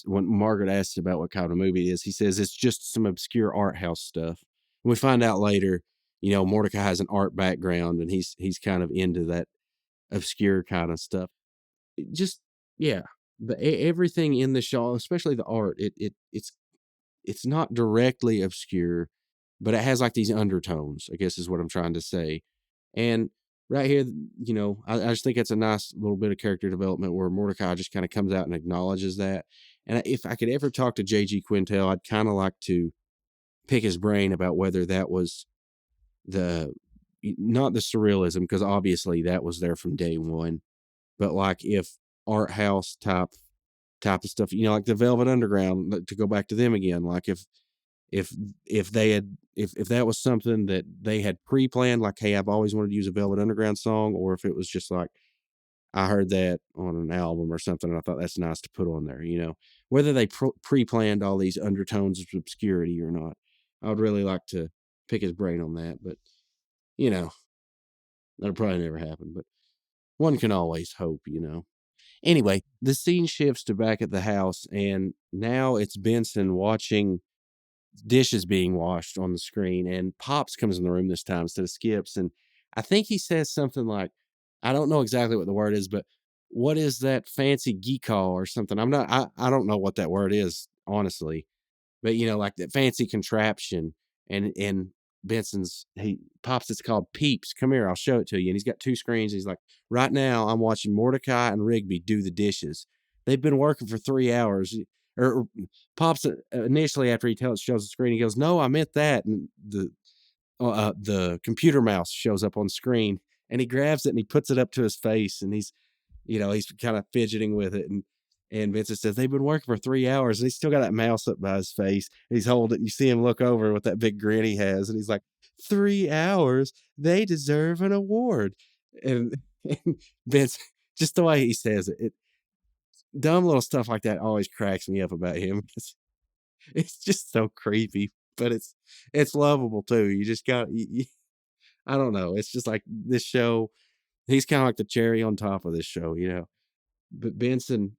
Margaret asks about what kind of movie it is, he says it's just some obscure art house stuff. And we find out later, Mordecai has an art background and he's kind of into that obscure kind of stuff. Just yeah, everything in the show, especially the art, it's not directly obscure, but it has like these undertones, I guess is what I'm trying to say. And right here, I just think it's a nice little bit of character development where Mordecai just kind of comes out and acknowledges that. And if I could ever talk to J.G. Quintel, I'd kind of like to pick his brain about whether that was the not the surrealism, because obviously that was there from day one, but like if art house type of stuff, like the Velvet Underground, to go back to them again, like if if that was something that they had pre-planned, like, hey, I've always wanted to use a Velvet Underground song, or if it was just like I heard that on an album or something and I thought that's nice to put on there, whether they pre-planned all these undertones of obscurity or not. I would really like to pick his brain on that, but you know that'll probably never happen, but one can always hope. Anyway, the scene shifts to back at the house, and now it's Benson watching dishes being washed on the screen, and Pops comes in the room this time instead of Skips, and I think he says something like, I don't know exactly what the word is, but what is that fancy geek call or something? I don't know what that word is, honestly, but like that fancy contraption, and he Pops, it's called Peeps. Come here, I'll show it to you. And he's got two screens. He's like, right now I'm watching Mordecai and Rigby do the dishes. They've been working for 3 hours. Or Pops, initially after he shows the screen, he goes, no, I meant that. And the computer mouse shows up on screen, and he grabs it and he puts it up to his face, and he's kind of fidgeting with it, and Vincent says they've been working for 3 hours, and he's still got that mouse up by his face. And he's holding it. You see him look over with that big grin he has, and he's like, 3 hours, they deserve an award. And, and Vince, just the way he says it, dumb little stuff like that always cracks me up about him. It's just so creepy, but it's lovable too. You just got, I don't know. It's just like this show. He's kind of like the cherry on top of this show. But Benson,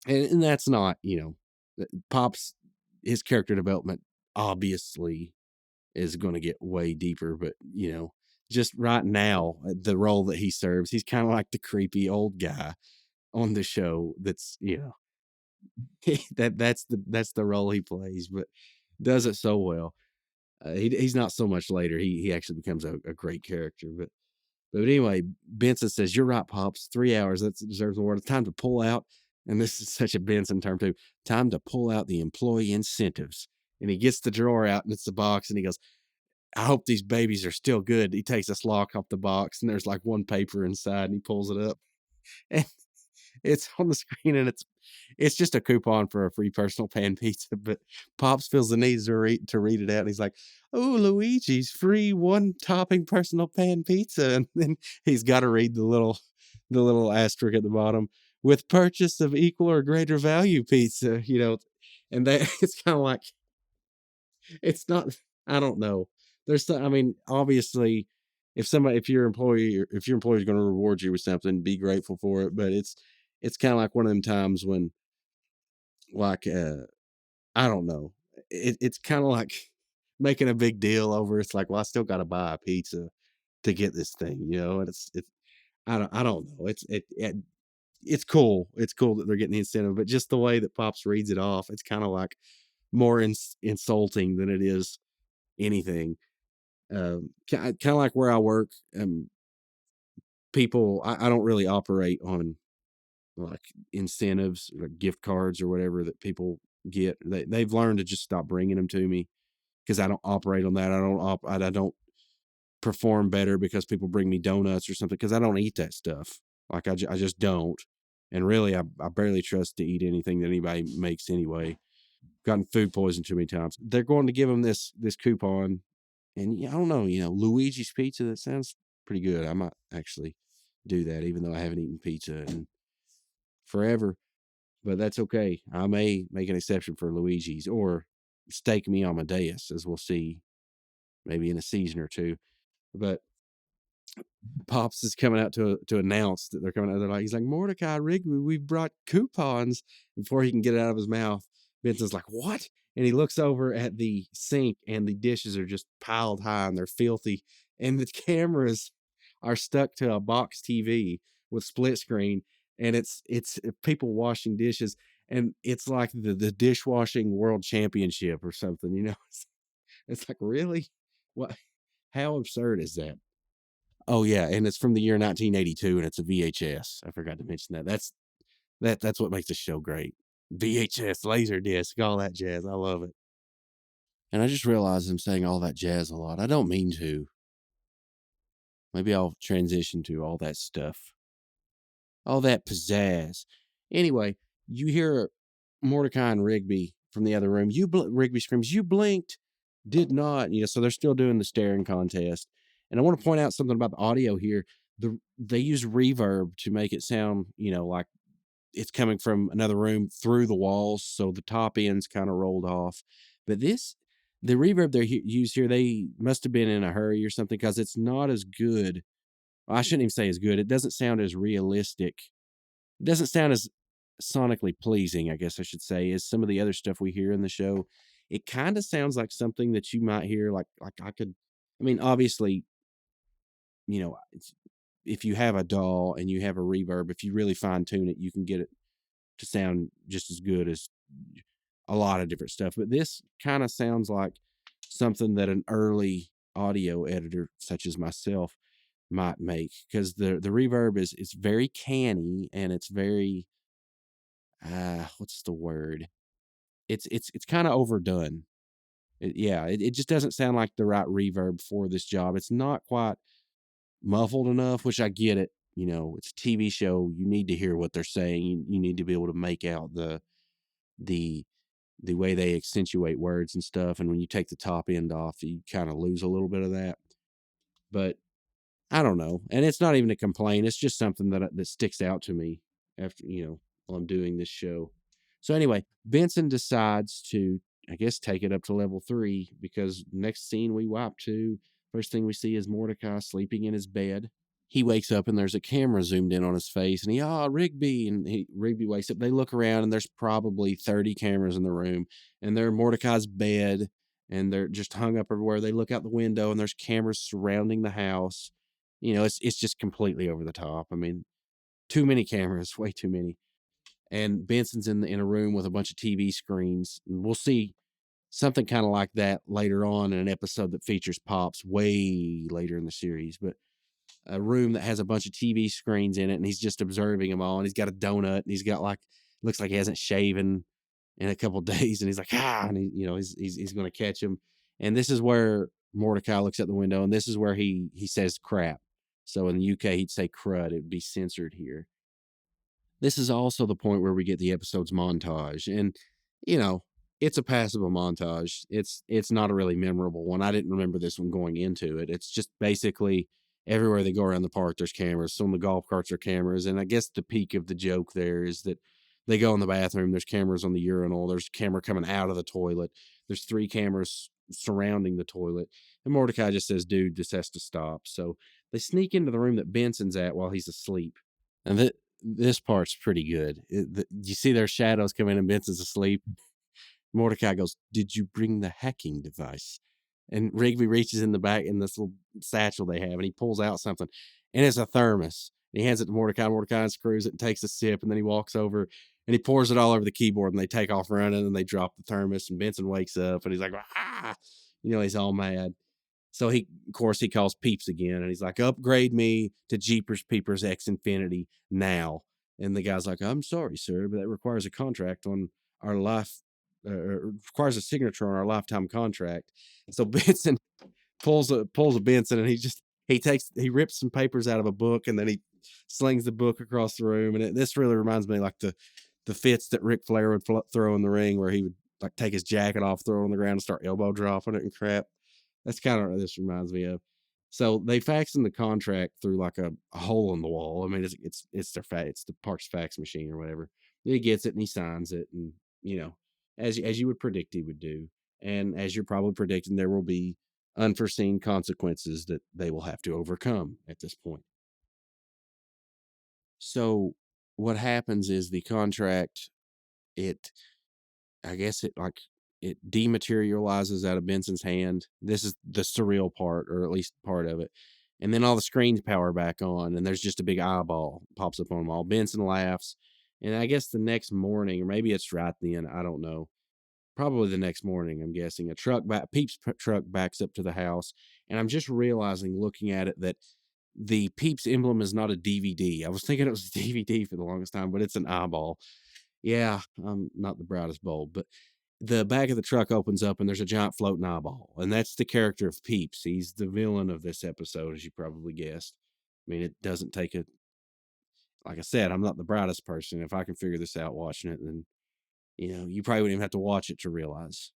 and that's not, Pop's, his character development obviously is going to get way deeper, but just right now, the role that he serves, he's kind of like the creepy old guy on the show. That's that's the role he plays, but does it so well. He's not so much later. He actually becomes a great character, but anyway, Benson says, you're right, Pops. 3 hours, that deserves a word. It's time to pull out, and this is such a Benson term too, time to pull out the employee incentives. And he gets the drawer out, and it's the box, and he goes, I hope these babies are still good. He takes this lock off the box, and there's like one paper inside, and he pulls it up. And it's on the screen, and it's just a coupon for a free personal pan pizza. But Pops feels the need to read it out. And he's like, "Oh, Luigi's free one topping personal pan pizza," and then he's got to read the little asterisk at the bottom, with purchase of equal or greater value pizza. And that it's kind of like, it's not. I don't know. I mean, obviously, if your employer is going to reward you with something, be grateful for it. But it's kind of like one of them times when, like, I don't know. It's kind of like making a big deal over. It's like, well, I still got to buy a pizza to get this thing. And it's I don't know. It's cool. It's cool that they're getting the incentive, but just the way that Pops reads it off, it's kind of like more insulting than it is anything. Kind of like where I work, people, I don't really operate on like incentives or gift cards or whatever that people get. They've learned to just stop bringing them to me because I don't operate on that. I don't perform better because people bring me donuts or something, because I don't eat that stuff. Like I just don't. And really, I barely trust to eat anything that anybody makes anyway. Gotten food poisoned too many times. They're going to give them this coupon, and I don't know, Luigi's Pizza. That sounds pretty good. I might actually do that, even though I haven't eaten pizza in forever. but that's okay. I may make an exception for Luigi's or stake me on Amadeus, as we'll see maybe in a season or two. But Pops is coming out to announce that they're coming out. They're like, he's like, Mordecai, Rigby, we've brought coupons. Before he can get it out of his mouth, Benson's like, what? And he looks over at the sink, and the dishes are just piled high and they're filthy. And the cameras are stuck to a box TV with split screen, and it's people washing dishes, and it's like the dishwashing world championship or something. It's like, really, what? How absurd is that? Oh yeah, and it's from the year 1982, and it's a VHS. I forgot to mention that. That's what makes the show great. VHS, laser disc, all that jazz. I love it. And I just realized I'm saying all that jazz a lot. I don't mean to. Maybe I'll transition to all that stuff, all that pizzazz. Anyway, you hear Mordecai and Rigby from the other room. Rigby screams, "You blinked!" Did not. So they're still doing the staring contest. And I want to point out something about the audio here. They use reverb to make it sound, like it's coming from another room through the walls, so the top end's kind of rolled off. But the reverb they use here, they must have been in a hurry or something, because it's not as good. Well, I shouldn't even say as good. It doesn't sound as realistic. It doesn't sound as sonically pleasing, I guess I should say, as some of the other stuff we hear in the show. It kind of sounds like something that you might hear, like I could. I mean, obviously, if you have a DAW and you have a reverb, if you really fine tune it, you can get it to sound just as good as a lot of different stuff. But this kind of sounds like something that an early audio editor such as myself might make, because the reverb is very canny, and it's very what's the word? It's kind of overdone. It just doesn't sound like the right reverb for this job. It's not quite muffled enough, which I get it. It's a TV show. You need to hear what they're saying. You need to be able to make out the the way they accentuate words and stuff. And when you take the top end off, you kind of lose a little bit of that. But I don't know. And it's not even a complaint. It's just something that sticks out to me after, while I'm doing this show. So anyway, Benson decides to, I guess, take it up to level 3, because next scene we wipe to, first thing we see is Mordecai sleeping in his bed. He wakes up and there's a camera zoomed in on his face, and Rigby, and Rigby wakes up. They look around and there's probably 30 cameras in the room, and they're in Mordecai's bed, and they're just hung up everywhere. They look out the window and there's cameras surrounding the house. It's just completely over the top. I mean, too many cameras, way too many. And Benson's in a room with a bunch of TV screens, and we'll see something kind of like that later on in an episode that features Pops way later in the series. But a room that has a bunch of TV screens in it, and he's just observing them all. And he's got a donut, and he's got looks like he hasn't shaven in a couple days, and he's like, and he's going to catch him. And this is where Mordecai looks out the window, and this is where he says crap. So in the UK, he'd say crud. It would be censored here. This is also the point where we get the episode's montage, and you know, it's a passable montage. It's not a really memorable one. I didn't remember this one going into it. It's just basically everywhere they go around the park, there's cameras. So on the golf carts are cameras, and I guess the peak of the joke there is that they go in the bathroom. There's cameras on the urinal. There's a camera coming out of the toilet. There's 3 cameras surrounding the toilet, and Mordecai just says, "Dude, this has to stop." So they sneak into the room that Benson's at while he's asleep, and this part's pretty good. You see their shadows come in, and Benson's asleep. Mordecai goes, "Did you bring the hacking device?" And Rigby reaches in the back in this little satchel they have, and he pulls out something, and it's a thermos. And he hands it to Mordecai. Mordecai unscrews it and takes a sip, and then he walks over and he pours it all over the keyboard, and they take off running, and they drop the thermos, and Benson wakes up, and he's like, ah, he's all mad. So of course, he calls Peeps again, and he's like, "Upgrade me to Jeepers Peepers X Infinity now." And the guy's like, "I'm sorry, sir, but that requires a contract on our life, requires a signature on our lifetime contract." So Benson pulls a Benson, and he rips some papers out of a book, and then he slings the book across the room. And this really reminds me like the fits that Ric Flair would throw in the ring, where he would like take his jacket off, throw it on the ground, and start elbow dropping it and crap. That's kind of what this reminds me of. So they fax in the contract through like a hole in the wall. I mean, it's the park's fax machine or whatever. He gets it and he signs it, and as you would predict he would do, and as you're probably predicting, there will be unforeseen consequences that they will have to overcome at this point. So what happens is the contract, it I guess it dematerializes out of Benson's hand. This is the surreal part, or at least part of it. And then all the screens power back on, and there's just a big eyeball pops up on them all. Benson laughs, and I guess the next morning, or maybe it's right then, I don't know. Probably the next morning, I'm guessing. Peeps truck backs up to the house, and I'm just realizing, looking at it, that the Peeps emblem is not a DVD. I was thinking it was a DVD for the longest time, but it's an eyeball. Yeah, I'm not the brightest bulb, but the back of the truck opens up and there's a giant floating eyeball. And that's the character of Peeps. He's the villain of this episode, as you probably guessed. I mean, it doesn't take like I said, I'm not the brightest person. If I can figure this out watching it, then, you probably wouldn't even have to watch it to realize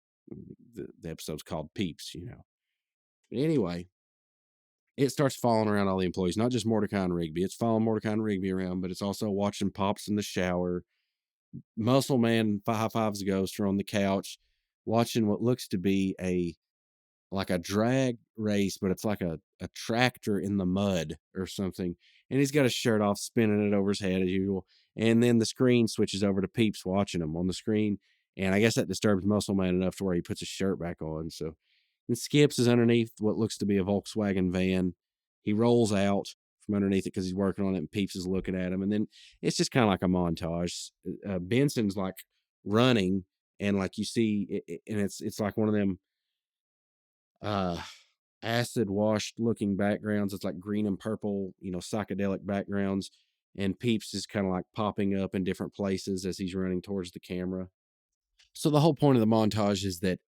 the episode's called Peeps. But anyway, it starts following around all the employees, not just Mordecai and Rigby. It's following Mordecai and Rigby around, but it's also watching Pops in the shower. Muscle Man high fives a ghost are on the couch watching what looks to be like a drag race, but it's like a tractor in the mud or something. And he's got his shirt off, spinning it over his head as usual. And then the screen switches over to Peeps watching him on the screen. And I guess that disturbs Muscle Man enough to where he puts his shirt back on. So, and Skips is underneath what looks to be a Volkswagen van. He rolls out from underneath it because he's working on it, and Peeps is looking at him. And then it's just kind of like a montage. Benson's like running, and like you see, and it's like one of them uh acid washed looking backgrounds. It's like green and purple, psychedelic backgrounds. And Peeps is kind of like popping up in different places as he's running towards the camera. So the whole point of the montage is that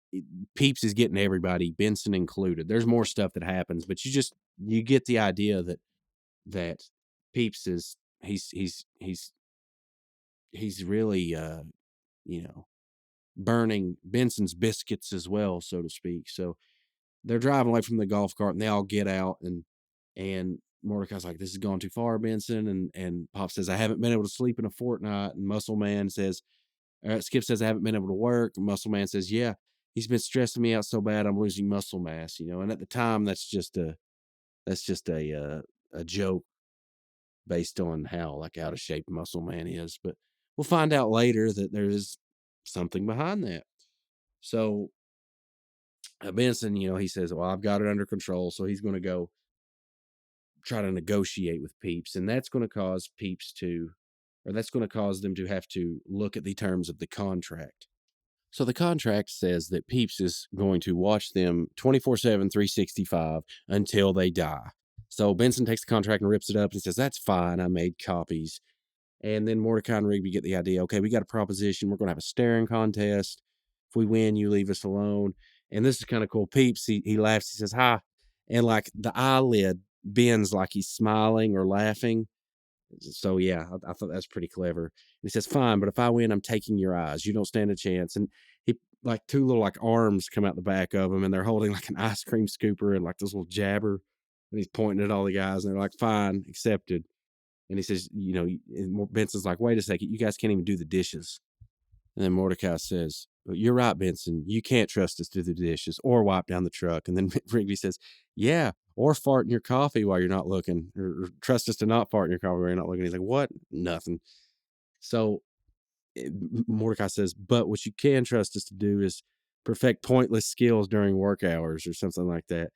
Peeps is getting everybody, Benson included. There's more stuff that happens, but you get the idea that Peeps is he's really you know burning Benson's biscuits as well, so to speak. So they're driving away from the golf cart, and they all get out, and Mordecai's like, "This is going too far, Benson." And Pop says, "I haven't been able to sleep in a fortnight." And Muscle Man says, Skip says, "I haven't been able to work." And Muscle Man says, "Yeah, he's been stressing me out so bad I'm losing muscle mass." And at the time, that's just a joke based on how like out of shape Muscle Man is. But we'll find out later that there is something behind that. So Benson, he says, "Well, I've got it under control." So he's going to go try to negotiate with Peeps, and that's going to cause that's going to cause them to have to look at the terms of the contract. So the contract says that Peeps is going to watch them 24/7, 365 until they die. So Benson takes the contract and rips it up and says, "That's fine. I made copies." And then Mordecai and Rigby get the idea. Okay, we got a proposition. We're going to have a staring contest. If we win, you leave us alone. And this is kind of cool. Peeps, he laughs. He says, "Hi." And like the eyelid bends like he's smiling or laughing. So yeah, I thought that's pretty clever. And he says, "Fine, but if I win, I'm taking your eyes. You don't stand a chance." And he like two little like arms come out the back of him, and they're holding like an ice cream scooper and like this little jabber. And he's pointing at all the guys, and they're like, "Fine, accepted." And he says, and Benson's like, "Wait a second, you guys can't even do the dishes." And then Mordecai says, "Well, you're right, Benson. You can't trust us to do the dishes or wipe down the truck." And then Rigby says, "Yeah, or fart in your coffee while you're not looking, or trust us to not fart in your coffee while you're not looking." He's like, "What? Nothing." So Mordecai says, "But what you can trust us to do is perfect pointless skills during work hours," or something like that.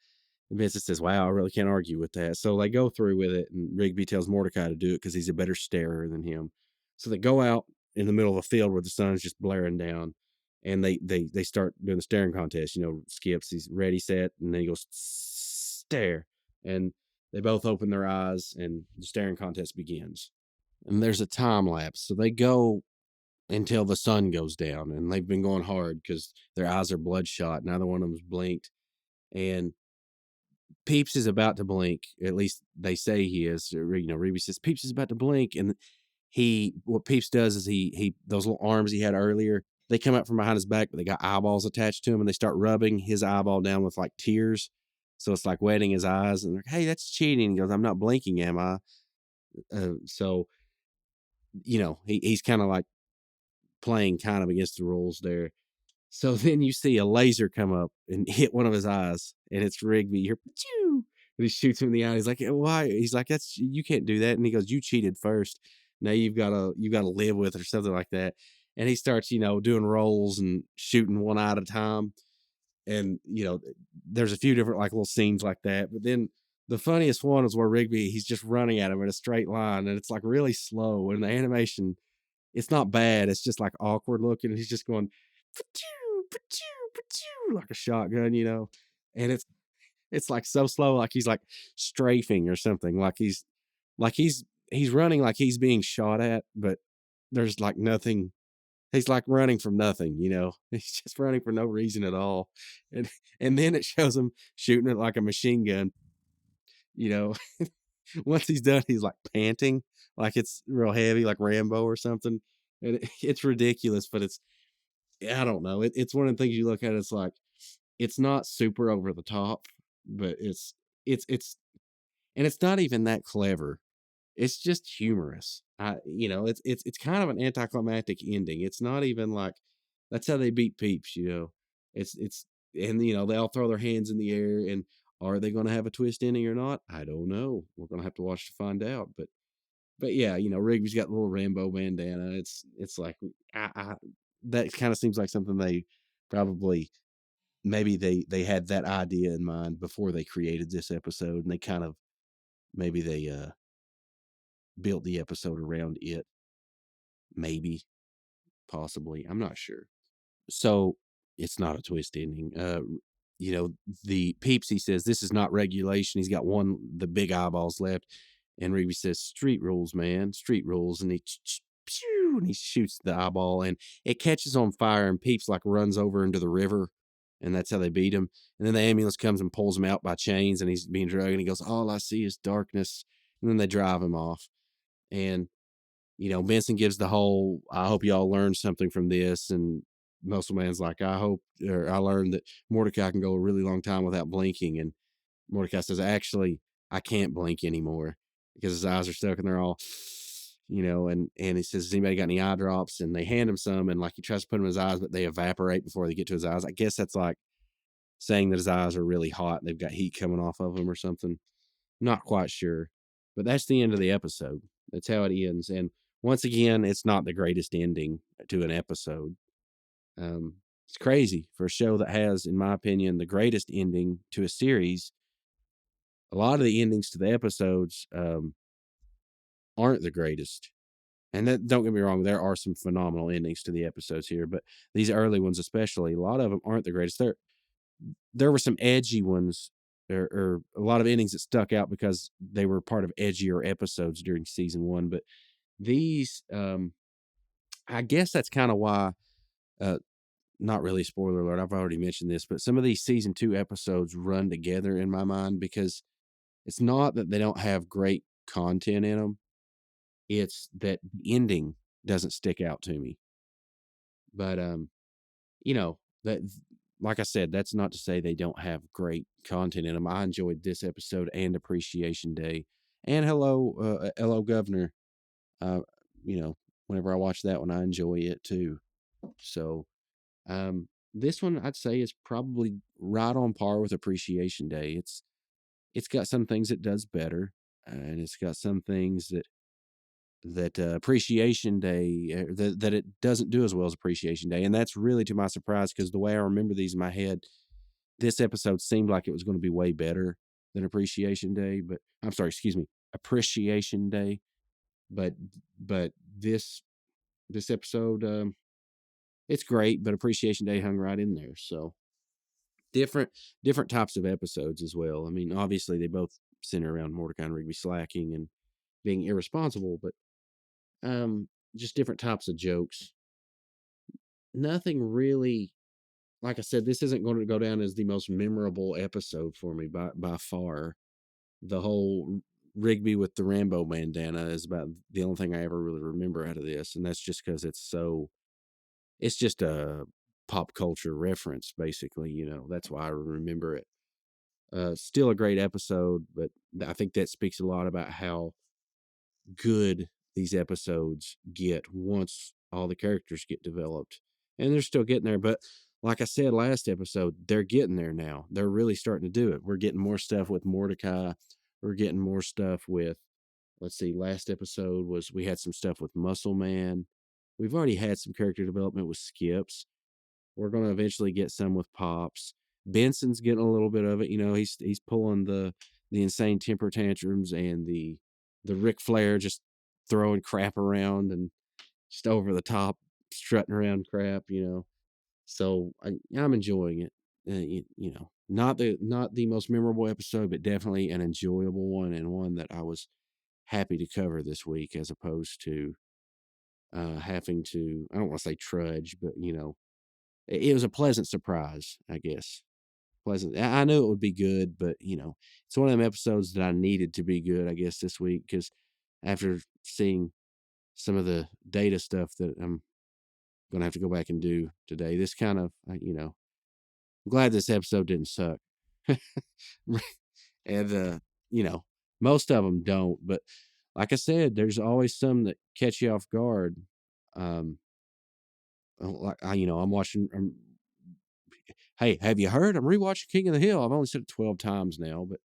And Vincent says, "Wow, I really can't argue with that." So they go through with it, and Rigby tells Mordecai to do it because he's a better starer than him. So they go out in the middle of a field where the sun's just blaring down, and they start doing the staring contest. Skips, he's ready, set, and then he goes stare, and they both open their eyes, and the staring contest begins. And there's a time lapse, so they go until the sun goes down, and they've been going hard because their eyes are bloodshot. Neither one of them's blinked, and Peeps is about to blink. At least they say he is. Ruby says Peeps is about to blink, and what Peeps does is he those little arms he had earlier, they come out from behind his back, but they got eyeballs attached to him, and they start rubbing his eyeball down with like tears. So it's like wetting his eyes, and they're like, "Hey, that's cheating." He goes, "I'm not blinking, am I?" So he's kind of like playing kind of against the rules there. So then you see a laser come up and hit one of his eyes, and it's Rigby. You're and he shoots him in the eye. He's like, "Why?" He's like, "That's you can't do that." And he goes, "You cheated first. Now you gotta live with it," or something like that. And he starts, doing rolls and shooting one eye at a time. And there's a few different like little scenes like that. But then the funniest one is where Rigby he's just running at him in a straight line, and it's like really slow, and the animation it's not bad. It's just like awkward looking, and he's just going "Pachoo, pachoo, pachoo," like a shotgun, and it's like so slow, like he's like strafing or something, like he's running like he's being shot at, but there's like nothing. He's like running from nothing. He's just running for no reason at all, and and then it shows him shooting it like a machine gun. You know, Once he's done, he's like panting, like it's real heavy, like Rambo or something, and it's ridiculous, but I don't know. It's one of the things you look at. It's like it's not super over the top, but it's and it's not even that clever. It's just humorous. It's kind of an anticlimactic ending. It's not even like that's how they beat Peeps. It's and they all throw their hands in the air, and are they going to have a twist ending or not? I don't know. We're going to have to watch to find out. But yeah, Rigby's got the little Rambo bandana. It's like I that kind of seems like something they probably maybe they had that idea in mind before they created this episode, and they kind of maybe they built the episode around it. Maybe, possibly, I'm not sure. So it's not a twist ending. You know, the Peeps, he says, this is not regulation. He's got the big eyeballs left. And Rigby says, street rules, man, street rules. And and he shoots the eyeball and it catches on fire. And Peeps like runs over into the river. And that's how they beat him. And then the ambulance comes and pulls him out by chains and he's being drugged. And he goes, all I see is darkness. And then they drive him off. And Benson gives the whole, I hope y'all learned something from this. And Muscle Man's like, I learned that Mordecai can go a really long time without blinking. And Mordecai says, actually, I can't blink anymore because his eyes are stuck and they're all, and he says, has anybody got any eye drops? And they hand him some. And like he tries to put them in his eyes, but they evaporate before they get to his eyes. I guess that's like saying that his eyes are really hot and they've got heat coming off of them or something. Not quite sure. But that's the end of the episode. That's how it ends. And once again, it's not the greatest ending to an episode. It's crazy for a show that has, in my opinion, the greatest ending to a series. A lot of the endings to the episodes aren't the greatest. And that, don't get me wrong, there are some phenomenal endings to the episodes here, but these early ones especially, a lot of them aren't the greatest. There were some edgy ones or a lot of endings that stuck out because they were part of edgier episodes during season one. But these, I guess that's kind of why, uh, not really spoiler alert. I've already mentioned this, but some of these season two episodes run together in my mind because it's not that they don't have great content in them. It's that the ending doesn't stick out to me. But, that, like I said, that's not to say they don't have great content in them. I enjoyed this episode and Appreciation Day and Hello Governor. Uh, you know, whenever I watch that one, I enjoy it too. So, this one I'd say is probably right on par with Appreciation Day. It's got some things it does better, and it's got some things that Appreciation Day that it doesn't do as well as Appreciation Day, and that's really to my surprise because the way I remember these in my head, this episode seemed like it was going to be way better than Appreciation Day. But I'm sorry, excuse me, Appreciation Day. But but this episode, it's great, but Appreciation Day hung right in there. So different different types of episodes as well. I mean, obviously they both center around Mordecai and Rigby slacking and being irresponsible, but just different types of jokes. Nothing really, like I said, this isn't going to go down as the most memorable episode for me by far. The whole Rigby with the Rambo bandana is about the only thing I ever really remember out of this, and that's just because it's just a pop culture reference, basically. That's why I remember it. Still a great episode, but I think that speaks a lot about how good these episodes get once all the characters get developed. And they're still getting there, but like I said last episode, they're getting there now. They're really starting to do it. We're getting more stuff with Mordecai. We're getting more stuff with, let's see, last episode was we had some stuff with Muscle Man. We've already had some character development with Skips. We're going to eventually get some with Pops. Benson's getting a little bit of it. You know, he's pulling the insane temper tantrums and the Ric Flair just throwing crap around and just over the top strutting around crap. You know, so I'm enjoying it. You know, not the most memorable episode, but definitely an enjoyable one and one that I was happy to cover this week, as opposed to having to. I don't want to say trudge, but you know, it was a pleasant surprise, I guess. Pleasant. I knew it would be good, but you know, it's one of them episodes that I needed to be good, I guess, this week, because after seeing some of the data stuff that I'm gonna have to go back and do today, this kind of, you know, I'm glad this episode didn't suck. And you know, most of them don't, but like I said, there's always some that catch you off guard. Um, like you know, I'm watching. Hey, have you heard? I'm rewatching King of the Hill. I've only said it 12 times now, but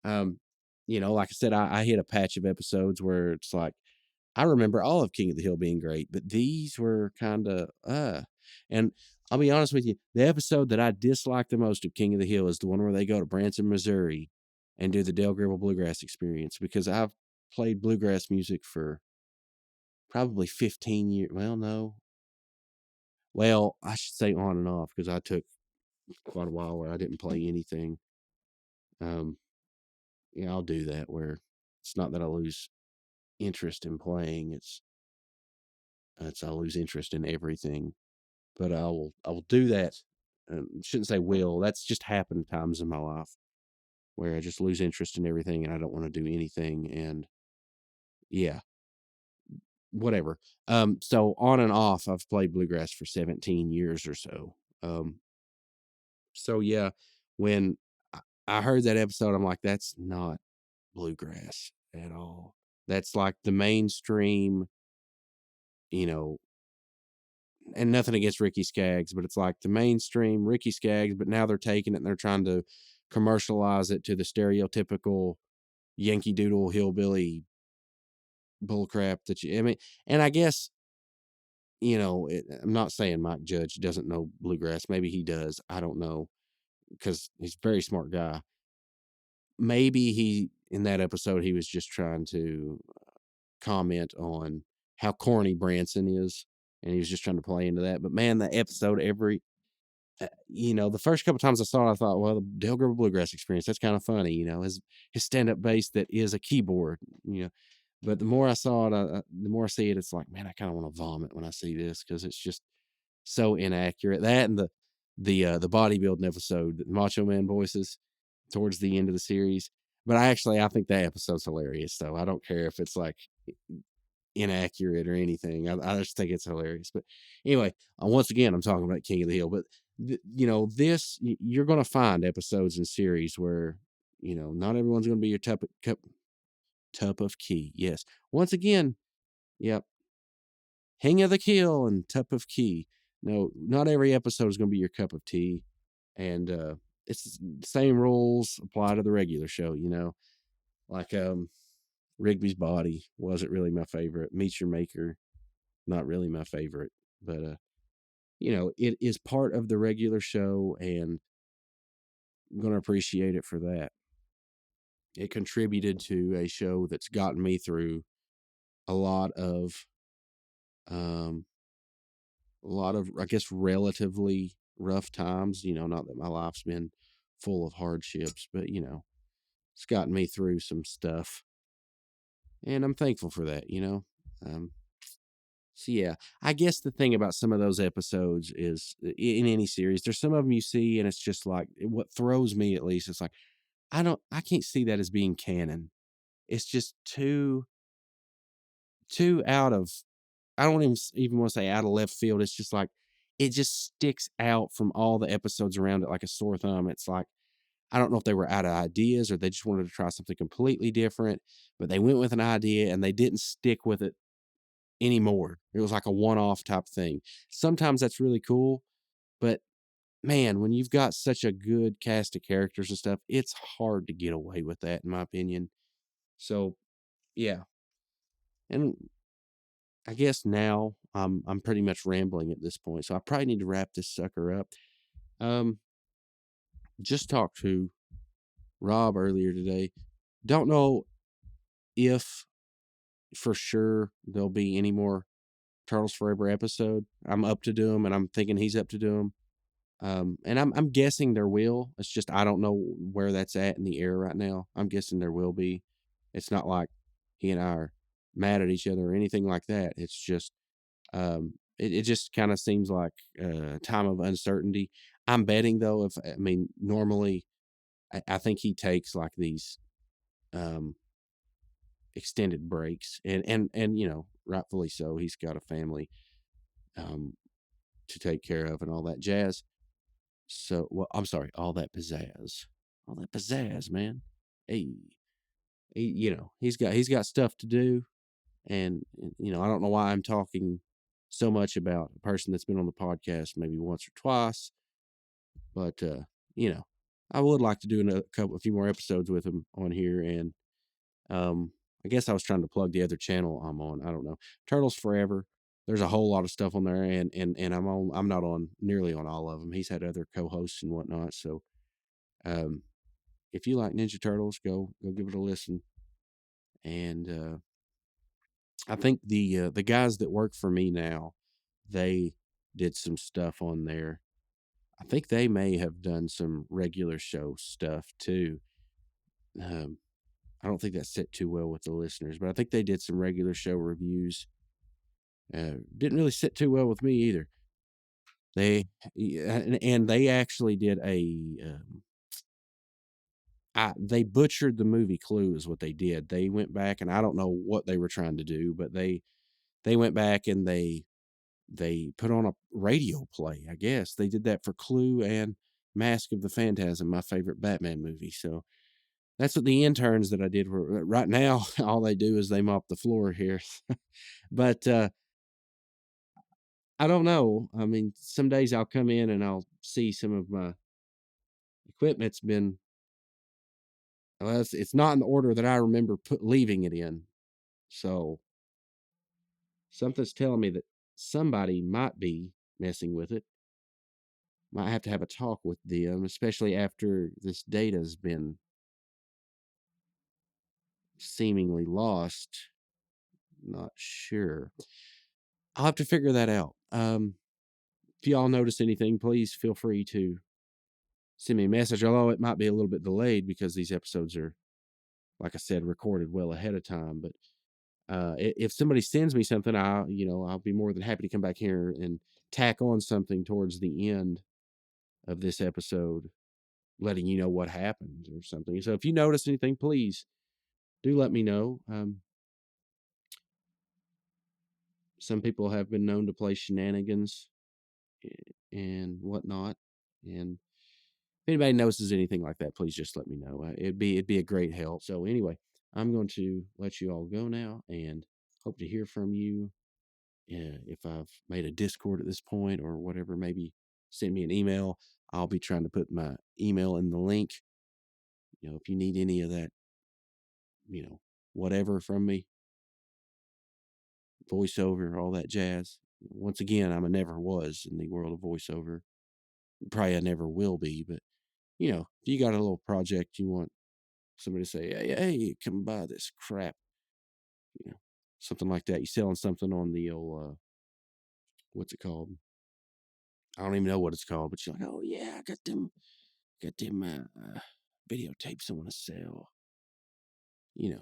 um, you know, like I said, I hit a patch of episodes where it's like I remember all of King of the Hill being great, but these were kind of And I'll be honest with you, the episode that I dislike the most of King of the Hill is the one where they go to Branson, Missouri, and do the Dale Gribble Bluegrass Experience, because I've played bluegrass music for probably 15 years. Well, no, well, I should say on and off, because I took quite a while where I didn't play anything. Um, yeah, I'll do that where it's not that I lose interest in playing. It's I lose interest in everything. But I will do that. Shouldn't say will. That's just happened times in my life where I just lose interest in everything and I don't want to do anything. And yeah, whatever. So on and off, I've played bluegrass for 17 years or so. So yeah, when I heard that episode, I'm like, that's not bluegrass at all. That's like the mainstream, you know, and nothing against Ricky Skaggs, but it's like the mainstream Ricky Skaggs, but now they're taking it and they're trying to commercialize it to the stereotypical Yankee Doodle hillbilly bullcrap that I mean, and I guess, you know, I'm not saying Mike Judge doesn't know bluegrass. Maybe he does. I don't know, because he's a very smart guy. Maybe in that episode, he was just trying to comment on how corny Branson is, and he was just trying to play into that. But man, the episode, you know, the first couple times I saw it, I thought, well, the Dale Gribble Bluegrass Experience, that's kind of funny, you know, his stand up bass that is a keyboard, you know. But the more I saw it, the more I see it, it's like, man, I kind of want to vomit when I see this, because it's just so inaccurate. That and the bodybuilding episode, the Macho Man voices towards the end of the series. But I think that episode's hilarious. So I don't care if it's like inaccurate or anything. I just think it's hilarious. But anyway, once again, I'm talking about King of the Hill. But you know, you're going to find episodes and series where, you know, not everyone's going to be your cup of key. Yes, once again, yep, Hang of the Kill and Cup of Key. No, not every episode is going to be your cup of tea, and it's the same rules apply to the regular show. You know, like Rigby's Body wasn't really my favorite. Meet Your Maker, not really my favorite, but you know, it is part of the regular show, and I'm going to appreciate it for that. It contributed to a show that's gotten me through a lot of, um, I guess, relatively rough times. You know, not that my life's been full of hardships, but you know, it's gotten me through some stuff, and I'm thankful for that. You know, um, so yeah, I guess the thing about some of those episodes is in any series, there's some of them you see, and it's just like what throws me, at least. It's like I can't see that as being canon. It's just too out of. I don't even want to say out of left field. It's just like it just sticks out from all the episodes around it like a sore thumb. It's like I don't know if they were out of ideas or they just wanted to try something completely different, but they went with an idea and they didn't stick with it anymore. It was like a one-off type thing. Sometimes that's really cool, but man, when you've got such a good cast of characters and stuff, it's hard to get away with that, in my opinion. So, yeah. And I guess now I'm pretty much rambling at this point, so I probably need to wrap this sucker up. Um, just talked to Rob earlier today. Don't know if for sure there'll be any more Turtles Forever episode. I'm up to do them, and I'm thinking he's up to do them. And I'm guessing there will. It's just I don't know where that's at in the air right now. I'm guessing there will be. It's not like he and I are mad at each other or anything like that. It's just it just kind of seems like a time of uncertainty. I'm betting though, if I mean normally I think he takes like these um extended breaks, and you know, rightfully so. He's got a family um to take care of and all that jazz. So, well, I'm sorry, all that pizzazz, man. Hey, you know, he's got stuff to do, and you know, I don't know why I'm talking so much about a person that's been on the podcast maybe once or twice, but you know, I would like to do a few more episodes with him on here, and I guess I was trying to plug the other channel I'm on. I don't know, Turtles Forever. There's a whole lot of stuff on there, and I'm not on nearly on all of them. He's had other co-hosts and whatnot. So, um, if you like Ninja Turtles, go give it a listen. And I think the guys that work for me now, they did some stuff on there. I think they may have done some regular show stuff too. Um, I don't think that sit too well with the listeners, but I think they did some regular show reviews. Didn't really sit too well with me either. They and they actually did they butchered the movie Clue is what they did. They went back, and I don't know what they were trying to do, but they went back and they put on a radio play. I guess they did that for Clue and Mask of the Phantasm, my favorite Batman movie. So that's what the interns that I did were. Right now, all they do is they mop the floor here. But I don't know. I mean, some days I'll come in and I'll see some of my equipment's been. Well, it's not in the order that I remember leaving it in. So something's telling me that somebody might be messing with it. Might have to have a talk with them, especially after this data's been seemingly lost. Not sure. I'll have to figure that out. If y'all notice anything, please feel free to send me a message, although it might be a little bit delayed because these episodes are, like I said, recorded well ahead of time. But if somebody sends me something, I'll be more than happy to come back here and tack on something towards the end of this episode, letting you know what happened or something. So if you notice anything, please do let me know. Some people have been known to play shenanigans and whatnot, and if anybody notices anything like that, please just let me know. It'd be a great help. So anyway, I'm going to let you all go now, and hope to hear from you. If I've made a Discord at this point or whatever, maybe send me an email. I'll be trying to put my email in the link. You know, if you need any of that, you know, whatever from me, voiceover, all that jazz. Once again, I'm a never was in the world of voiceover. Probably I never will be, but you know, if you got a little project you want somebody to say, hey, come buy this crap, you know, something like that. You selling something on the old, what's it called? I don't even know what it's called, but you're like, oh yeah, I got them videotapes I want to sell. You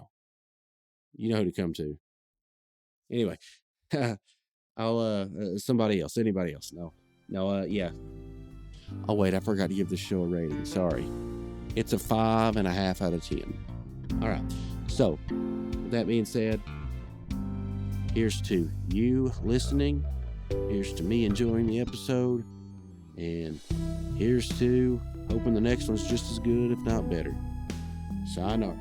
know who to come to. Anyway, I'll anybody else. No, yeah. Oh wait, I forgot to give this show a rating. Sorry. It's a 5.5 out of 10. All right. So, with that being said, here's to you listening. Here's to me enjoying the episode. And here's to hoping the next one's just as good, if not better. Sayonara.